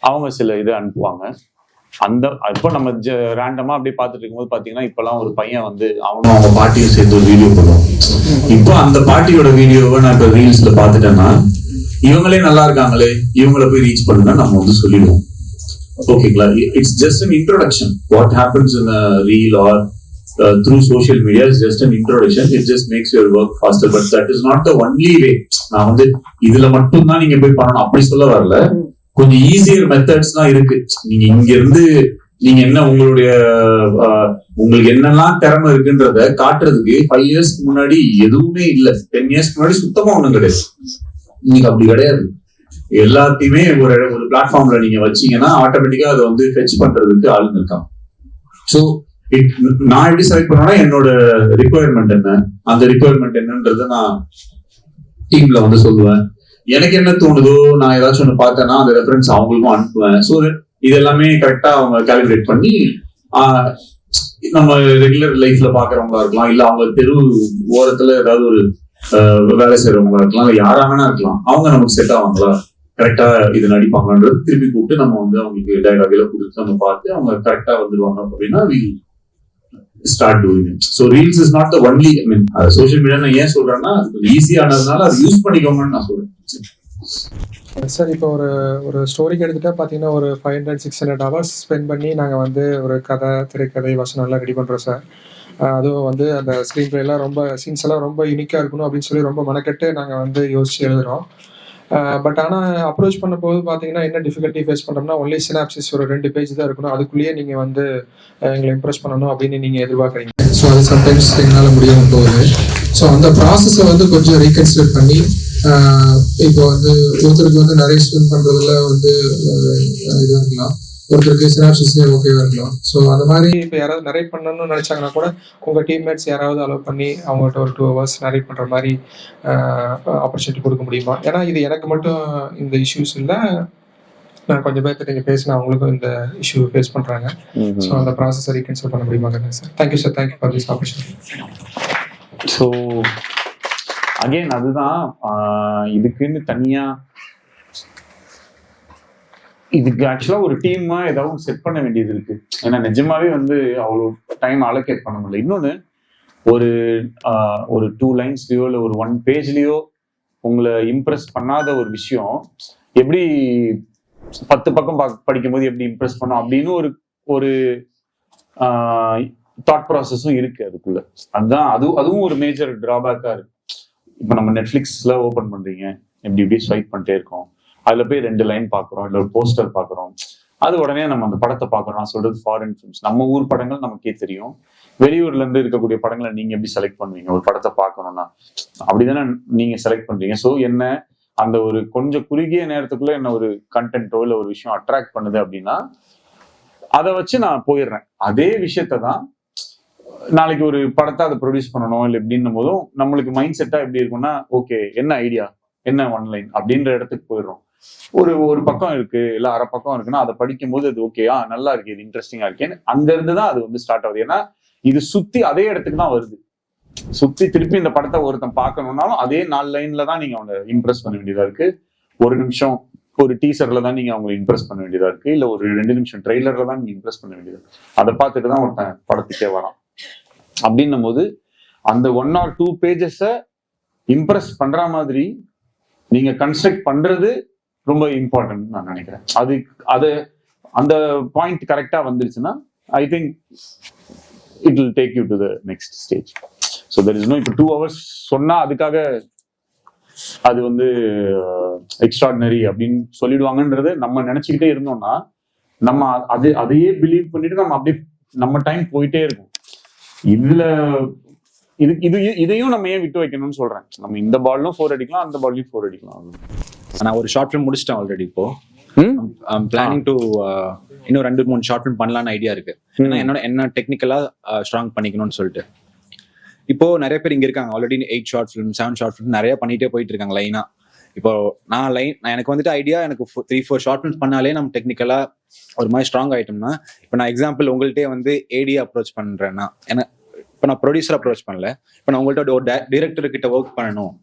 அவங்க சில இதை அனுப்புவாங்க. இப்போ நம்ம ரேண்டமா அப்படியே பார்த்துட்டு இருக்கும்போது பாத்தீங்கன்னா இப்பெல்லாம் ஒரு பையன் வந்து அவனும் அவங்க பார்ட்டியும் சேர்ந்து ஒரு வீடியோ போடுவான். இப்போ அந்த பார்ட்டியோட வீடியோவை நான் இப்போ ரீல்ஸ்ல பார்த்துட்டேன்னா, இவங்களே நல்லா இருக்காங்களே, இவங்கள போய் ரீச் பண்ணுங்க நம்ம வந்து சொல்லிடுவோம். ஓகேங்களா? It's just an introduction. What happens in a reel or through social media is just an introduction. It just makes your work faster, but that is not the only way. நான் வந்து இதுல மட்டும் தான் நீங்க போய் பண்ணணும் அப்படி சொல்ல வரல. கொஞ்சம் ஈஸியர் மெத்தட்ஸ்லாம் இருக்கு. நீங்க இங்க இருந்து நீங்க என்ன உங்களுக்கு என்னெல்லாம் திறமை இருக்குன்றத காட்டுறதுக்கு 5 இயர்ஸ்க்கு முன்னாடி எதுவுமே இல்லை, 10 இயர்ஸ்க்கு முன்னாடி சுத்தமா ஒண்ணும் கிடையாது. இன்னைக்கு அப்படி கிடையாது. எல்லாத்தையுமே ஒரு பிளாட்ஃபார்ம்ல நீங்க வச்சீங்கன்னா ஆட்டோமேட்டிக்கா அதை வந்து ஃபெச் பண்றதுக்கு ஆளுங்க இருக்காங்க. ஸோ நான் எப்படி செலக்ட் பண்ணேன்னா, என்னோட ரிக்குவயர்மெண்ட் என்ன, அந்த ரிக்குவயர்மெண்ட் என்னன்றதை நான் டீம்ல வந்து சொல்லுவேன். எனக்கு என்ன தோணுதோ, நான் ஏதாச்சும் ஒன்று பார்த்தேன்னா அந்த ரெஃபரன்ஸ் அவங்களுக்கும் அனுப்புவேன். ஸோ இது எல்லாமே கரெக்டா அவங்க கால்குலேட் பண்ணி நம்ம ரெகுலர் லைஃப்ல பாக்குறவங்களா இருக்கலாம், இல்ல அவங்க தெரு ஓரத்துல ஏதாவது ஒரு வேலை செய்யறவங்களா இருக்கலாம், இல்ல யாராங்கன்னா இருக்கலாம், அவங்க நமக்கு செட் ஆவாங்களா, கரெக்டா இது நடிப்பாங்கன்றது திருப்பி கூப்பிட்டு நம்ம வந்து அவங்களுக்கு டைலாக் எல்லாம் கொடுத்து நம்ம பார்த்து அவங்க கரெக்டா வந்துருவாங்க அப்படின்னா we start doing it. So reels is not the only, I mean social media நான் ஏன் சொல்றேன்னா ஈஸி ஆனதுனால அது யூஸ் பண்ணிக்கோங்கன்னு நான் சொல்றேன். சார், இப்போ ஒரு ஸ்டோரிக்கு எடுத்துகிட்டா பார்த்தீங்கன்னா ஒரு 500-600 ஹவர்ஸ் ஸ்பெண்ட் பண்ணி நாங்கள் வந்து ஒரு கதை, திரைக்கதை, வசனம் எல்லாம் ரெடி பண்ணுறோம் சார். அதுவும் வந்து அந்த ஸ்க்ரீன் பிளேலாம் ரொம்ப சீன்ஸ் எல்லாம் ரொம்ப யூனிக்காக இருக்கணும் அப்படின்னு சொல்லி ரொம்ப மெனக்கெட்டு நாங்கள் வந்து யோசிச்சு எழுதுகிறோம். பட் ஆனால் அப்ரோச் பண்ண போது பார்த்தீங்கன்னா என்ன டிஃபிகல்ட்டி ஃபேஸ் பண்ணுறோம்னா, ஒன்லி சினாப்சிஸ் ஒரு 2 பேஜ் தான் இருக்கணும், அதுக்குள்ளேயே நீங்கள் வந்து எங்களை இம்ப்ரெஸ் பண்ணணும் அப்படின்னு நீங்கள் எதிர்பார்க்குறீங்க. ஸோ அது சம்டைம்ஸ் எங்களால் முடியாமல் போகுது. ஸோ அந்த ப்ராசஸை வந்து கொஞ்சம் ரீகன்சிடர் பண்ணி இப்போ வந்து ஒருத்தருக்கு வந்து நிறைய ஸ்பெண்ட் பண்ணுறதுல வந்து இதாக இருக்கலாம், ஒருத்தருக்கு சினாப்சிஸ்லேயே ஓகேவா இருக்கலாம். ஸோ அந்த மாதிரி இப்போ யாராவது நரேட் பண்ணணும்னு நினச்சாங்கன்னா கூட உங்கள் டீம்மேட்ஸ் யாராவது அலோவ் பண்ணி அவங்கள்ட்ட ஒரு 2 hours நரேட் பண்ணுற மாதிரி ஆப்பர்ச்சுனிட்டி கொடுக்க முடியுமா? ஏன்னா இது எனக்கு மட்டும் இந்த இஷ்யூஸ் இல்லை, நான் கொஞ்சம் பேர்த்து நீங்கள் பேசினா அவங்களுக்கும் இந்த இஷ்யூ ஃபேஸ் பண்ணுறாங்க. ஸோ அந்த ப்ராசஸை ரீகன்சிடர் பண்ண முடியுமா sir? Thank you sir, thank you for this opportunity. So again அதுதான் இதுக்குன்னு தனியா இதுக்கு ஆக்சுவலா ஒரு டீமா ஏதாவது செட் பண்ண வேண்டியது இருக்கு. ஏன்னா நிஜமாவே வந்து அவ்வளோ டைம் அலோகேட் பண்ண முடியல. இன்னொன்று ஒரு 2 linesலயோ இல்லை ஒரு 1 pageலயோ உங்களை இம்ப்ரெஸ் பண்ணாத ஒரு விஷயம் எப்படி 10 பக்கம் படிக்கும்போது எப்படி இம்ப்ரெஸ் பண்ணும் அப்படின்னு ஒரு தாட் ப்ராசஸும் இருக்கு அதுக்குள்ள. அதுதான் அதுவும் ஒரு மேஜர் டிராபேக்கா இருக்கு. இப்போ நம்ம நெட்ஃபிளிக்ஸ்ல ஓபன் பண்றீங்க, எப்படி ஸ்வைப் பண்ணிட்டே இருக்கோம், அதுல போய் 2 லைன் பாக்குறோம், இல்லை ஒரு போஸ்டர் பாக்குறோம், அது உடனே நம்ம அந்த படத்தை பாக்குறோம். நான் சொல்றது ஃபாரின் ஃபிலிம்ஸ். நம்ம ஊர் படங்கள் நமக்கே தெரியும், வெளியூர்ல இருந்து இருக்கக்கூடிய படங்களை நீங்க எப்படி செலக்ட் பண்ணுவீங்க? ஒரு படத்தை பார்க்கணும்னா அப்படிதானே நீங்க செலக்ட் பண்றீங்க. ஸோ என்ன அந்த ஒரு கொஞ்சம் குறுகிய நேரத்துக்குள்ள என்ன ஒரு கண்டென்ட்டோ இல்லை ஒரு விஷயம் அட்ராக்ட் பண்ணுது அப்படின்னா அதை வச்சு நான் போயிடுறேன். அதே விஷயத்தான் நாளைக்கு ஒரு படத்தை அதை ப்ரொடியூஸ் பண்ணணும் இல்லை எப்படின்னும் போதும் நம்மளுக்கு மைண்ட் செட்டா எப்படி இருக்கும்னா, ஓகே என்ன ஐடியா, என்ன 1 line அப்படின்ற இடத்துக்கு போயிடுறோம். ஒரு பக்கம் இருக்கு இல்ல அரை பக்கம் இருக்குன்னா அதை படிக்கும் போது அது ஓகே, நல்லா இருக்கு, இது இன்ட்ரெஸ்டிங்கா இருக்கேன்னு அங்க இருந்துதான் அது வந்து ஸ்டார்ட் ஆகுது. ஏன்னா இது சுத்தி அதே இடத்துக்கு தான் வருது. சுத்தி திருப்பி இந்த படத்தை ஒருத்தன் பார்க்கணும்னாலும் அதே 4 lineல தான் நீங்க அவனை இம்ப்ரெஸ் பண்ண வேண்டியதா இருக்கு. 1 நிமிஷம் ஒரு டீசர்ல தான் நீங்க அவங்களை இம்ப்ரெஸ் பண்ண வேண்டியதா இருக்கு, இல்ல ஒரு 2 நிமிஷம் ட்ரெய்லர்ல தான் நீங்க இம்ப்ரெஸ் பண்ண வேண்டியதா இருக்கு. அதை பார்த்துட்டு தான் ஒருத்தன் படத்துக்கே வரான். அப்படின்னும் போது அந்த 1 or 2 pages இம்ப்ரெஸ் பண்ற மாதிரி நீங்க கன்ஸ்ட்ரக்ட் பண்றது ரொம்ப இம்பார்ட்டன்ட் நான் நினைக்கிறேன். அது அந்த பாயிண்ட் கரெக்டா வந்துருச்சுன்னா I think it will take you to the next stage. So there is no இப்போ 2 hours சொன்னா அதுக்காக அது வந்து எக்ஸ்ட்ராடினரி அப்படின்னு சொல்லிடுவாங்கன்றது நம்ம நினைச்சுக்கிட்டே இருந்தோம்னா நம்ம அதையே பிலீவ் பண்ணிட்டு நம்ம அப்படியே நம்ம டைம் போயிட்டே இருக்கும். இதையும் நம்ம ஏன் விட்டு வைக்கணும்னு சொல்றேன். நம்ம இந்த பால்லும் 4 அடிக்கலாம், அந்த பால்லையும் 4 அடிக்கலாம். நான் ஒரு ஷார்ட் ஃபிலிம் முடிச்சிட்டேன் ஆல்ரெடி. இப்போ பிளானிங் டு இன்னும் 2-3 ஷார்ட் ஃபிலிம் பண்ணலான்னு ஐடியா இருக்கு. ஏன்னா என்ன டெக்னிக்கலா ஸ்ட்ராங் பண்ணிக்கணும்னு சொல்லிட்டு இப்போ நிறைய பேர் இங்க இருக்காங்க. Already 8 short film 7 short film நிறைய பண்ணிட்டே போயிட்டு இருக்காங்க லைனா. இப்போ நான் எனக்கு வந்துட்டு ஐடியா, எனக்கு 3-4 ஷார்ட் ஃபிலிம்ஸ் பண்ணாலே நம்ம டெக்னிக்கலா ஒரு மாதிரி ஸ்ட்ராங் ஆயிட்டோம்னா, இப்போ நான் எக்ஸாம்பிள் உங்கள்கிட்டயே வந்து ஏடி அப்ரோச் பண்றேன்னா, ஏன்னா இப்போ நான் ப்ரொடியூசர் அப்ரோச் பண்ணல, இப்போ நான் உங்கள்கிட்ட ஒரு டைரக்டர் கிட்ட ஒர்க் பண்ணணும்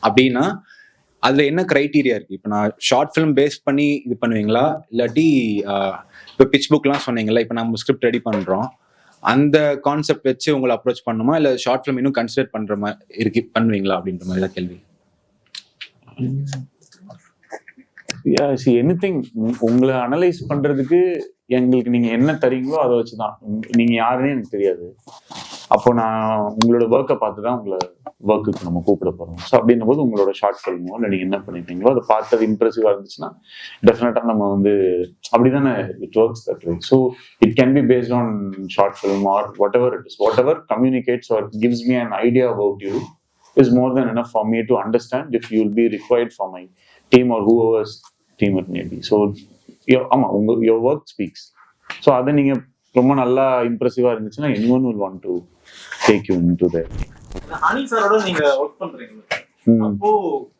அப்படின்னா அதுல என்ன கிரைட்டீரியா இருக்கு? இப்போ நான் ஷார்ட் ஃபிலிம் பேஸ் பண்ணி இது பண்ணுவீங்களா, இல்லாட்டி இப்போ பிச் புக்லாம் சொன்னீங்களா, இப்போ நம்ம ஸ்கிரிப்ட் ரெடி பண்றோம் அந்த கான்செப்ட் வச்சு உங்களை அப்ரோச் பண்ணுமா, இல்லை ஷார்ட் ஃபிலிம் இன்னும் கன்சிடர் பண்ற மாதிரி பண்ணுவீங்களா அப்படின்ற மாதிரி தான் கேள்வி. எனிதிங் உங்களை அனலைஸ் பண்றதுக்கு எங்களுக்கு நீங்க என்ன தரீங்களோ அதை வச்சுதான். நீங்க யாருன்னே எனக்கு தெரியாது. அப்போ நான் உங்களோட ஒர்க்கை பார்த்து தான் உங்களை ஒர்க்குக்கு நம்ம கூப்பிட போறோம். ஸோ அப்படின்னும் போது உங்களோட ஷார்ட் ஃபிலிமோ இல்லை நீங்க என்ன பண்ணிருக்கீங்களோ அதை பார்த்தது இம்ப்ரெசிவா இருந்துச்சுன்னா டெஃபினட்டா நம்ம வந்து அப்படிதானே it works that way. So it can be based on short film or whatever it is, whatever communicates or gives me an idea about you is more then enough for me to understand if you will be required for my team or whoever's team it may be. So ஆமா your work speaks. So அதை நீங்க ரொம்ப நல்லா இம்ப்ரெசிவா இருந்துச்சுன்னா anyone will want to take you into that. அனி சாரோட நீங்க work பண்றீங்க, அப்போ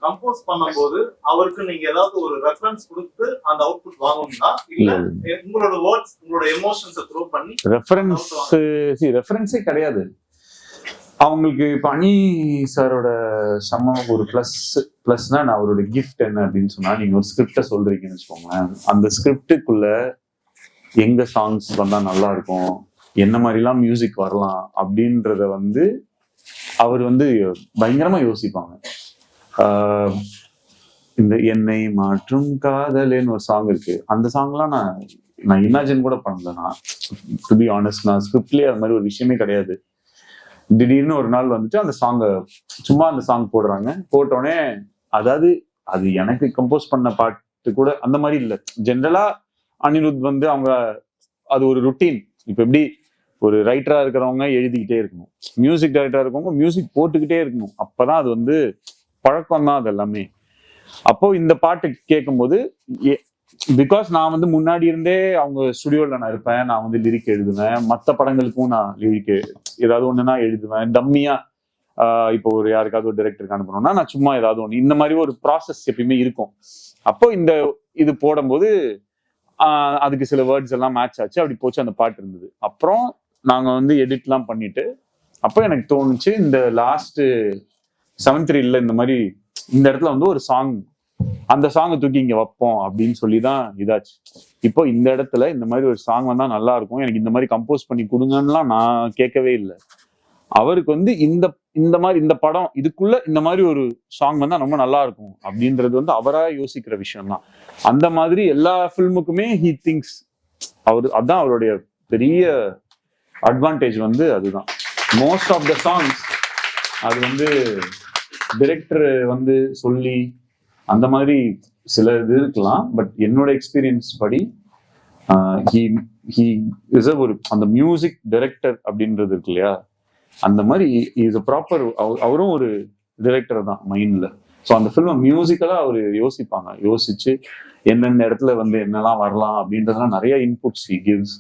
கம்போஸ் பண்ணும்போது அவருக்கு நீங்க ஏதாவது ஒரு ரெஃபரன்ஸ் கொடுத்து அந்த அவுட்புட் வாங்கணும்னா, இல்ல உங்களோட வேர்ட்ஸ் உங்களோட எமோஷன்ஸை த்ரோ பண்ணி ரெஃபரன்ஸே கிடையாது அவங்களுக்கு. இப்போ அனி சாரோட ஒரு பிளஸ்னா நான் அவரோட கிஃப்ட் என்ன அப்படின்னு சொன்னா, நீங்க ஒரு ஸ்கிரிப்டை சொல்றீங்கன்னு வச்சுக்கோங்களேன், அந்த ஸ்கிரிப்டுக்குள்ள எங்க சாங்ஸ் வந்தா நல்லா இருக்கும், என்ன மாதிரிலாம் மியூசிக் வரலாம் அப்படின்றத வந்து அவர் வந்து பயங்கரமா யோசிப்பாங்க. இந்த என்னை மாற்றும் காதலேன்னு ஒரு சாங் இருக்கு, அந்த சாங்லாம் நான் இமேஜின் கூட பண்ணல. நான் டு பி ஆனஸ்ட், நான் ஸ்கிரிப்ட்லயே அது மாதிரி ஒரு விஷயமே கிடையாது. திடீர்னு ஒரு நாள் வந்துட்டு அந்த சும்மா அந்த சாங் போடுறாங்க. போட்டோடனே அதாவது அது எனக்கு கம்போஸ் பண்ண பாட்டு கூட அந்த மாதிரி இல்லை. ஜென்ரலா அனிருத் வந்து அவங்க அது ஒரு ருட்டீன். இப்ப எப்படி ஒரு ரைட்டரா இருக்கிறவங்க எழுதிக்கிட்டே இருக்கணும், மியூசிக் டைரக்டரா இருக்கவங்க மியூசிக் போட்டுக்கிட்டே இருக்கணும். அப்பதான் அது வந்து பழக்கம் தான் அது எல்லாமே. அப்போ இந்த பாட்டு கேட்கும்போது பிகாஸ் நான் வந்து முன்னாடி இருந்தே அவங்க ஸ்டுடியோல நான் இருப்பேன், நான் வந்து லிரிக் எழுதுவேன், மற்ற படங்களுக்கும் நான் லிரிக் ஏதாவது ஒண்ணுன்னா எழுதுவேன் டம்மியா. இப்போ ஒரு யாருக்காவது ஒரு டைரக்டருக்கு அனுப்பணும்னா நான் சும்மா ஏதாவது ஒண்ணு இந்த மாதிரி ஒரு ப்ராசஸ் எப்பயுமே இருக்கும். அப்போ இந்த இது போடும்போது அதுக்கு சில வேர்ட்ஸ் எல்லாம் மேட்ச் ஆச்சு, அப்படி போச்சு அந்த பாட்டு இருந்தது. அப்புறம் நாங்க வந்து எடிட்லாம் பண்ணிட்டு அப்போ எனக்கு தோணுச்சு இந்த லாஸ்ட் 7th ரீல்ல இந்த மாதிரி இந்த இடத்துல வந்து ஒரு சாங், அந்த சாங்கை தூக்கி இங்க வைப்போம் அப்படின்னு சொல்லிதான் இதாச்சு. இப்போ இந்த இடத்துல இந்த மாதிரி ஒரு சாங் வந்தா நல்லா இருக்கும், எனக்கு இந்த மாதிரி கம்போஸ் பண்ணி கொடுங்கன்னுலாம் நான் கேட்கவே இல்லை. அவருக்கு வந்து இந்த மாதிரி இந்த படம் இதுக்குள்ள இந்த மாதிரி ஒரு சாங் வந்தா ரொம்ப நல்லா இருக்கும் அப்படின்றது வந்து அவரா யோசிக்கிற விஷயம் தான். அந்த மாதிரி எல்லா ஃபில்முக்குமே ஹி திங்ஸ், அதான் அவருடைய பெரிய அட்வான்டேஜ் வந்து அதுதான். மோஸ்ட் ஆஃப் த சாங்ஸ் அது வந்து டைரக்டர் வந்து சொல்லி அந்த மாதிரி சில இது இருக்கலாம். பட் என்னோட எக்ஸ்பீரியன்ஸ் படி ஒரு அந்த மியூசிக் டைரக்டர் அப்படின்றது இருக்கு இல்லையா, அந்த மாதிரி இஸ் அ ப்ராப்பர், அவரும் ஒரு டைரக்டர் தான் மைண்ட்ல. ஸோ அந்த ஃபில்மை மியூசிக்கலா அவர் யோசிச்சு எந்தெந்த இடத்துல வந்து என்னெல்லாம் வரலாம் அப்படின்றதுலாம் நிறைய இன்புட்ஸ் ஹி கிவ்ஸ்.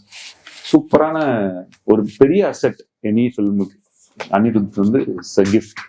சூப்பரான ஒரு பெரிய அசெட் எனி ஃபில்முக்கு. அனிருத் வந்து இட்ஸ் அ கிஃப்ட்.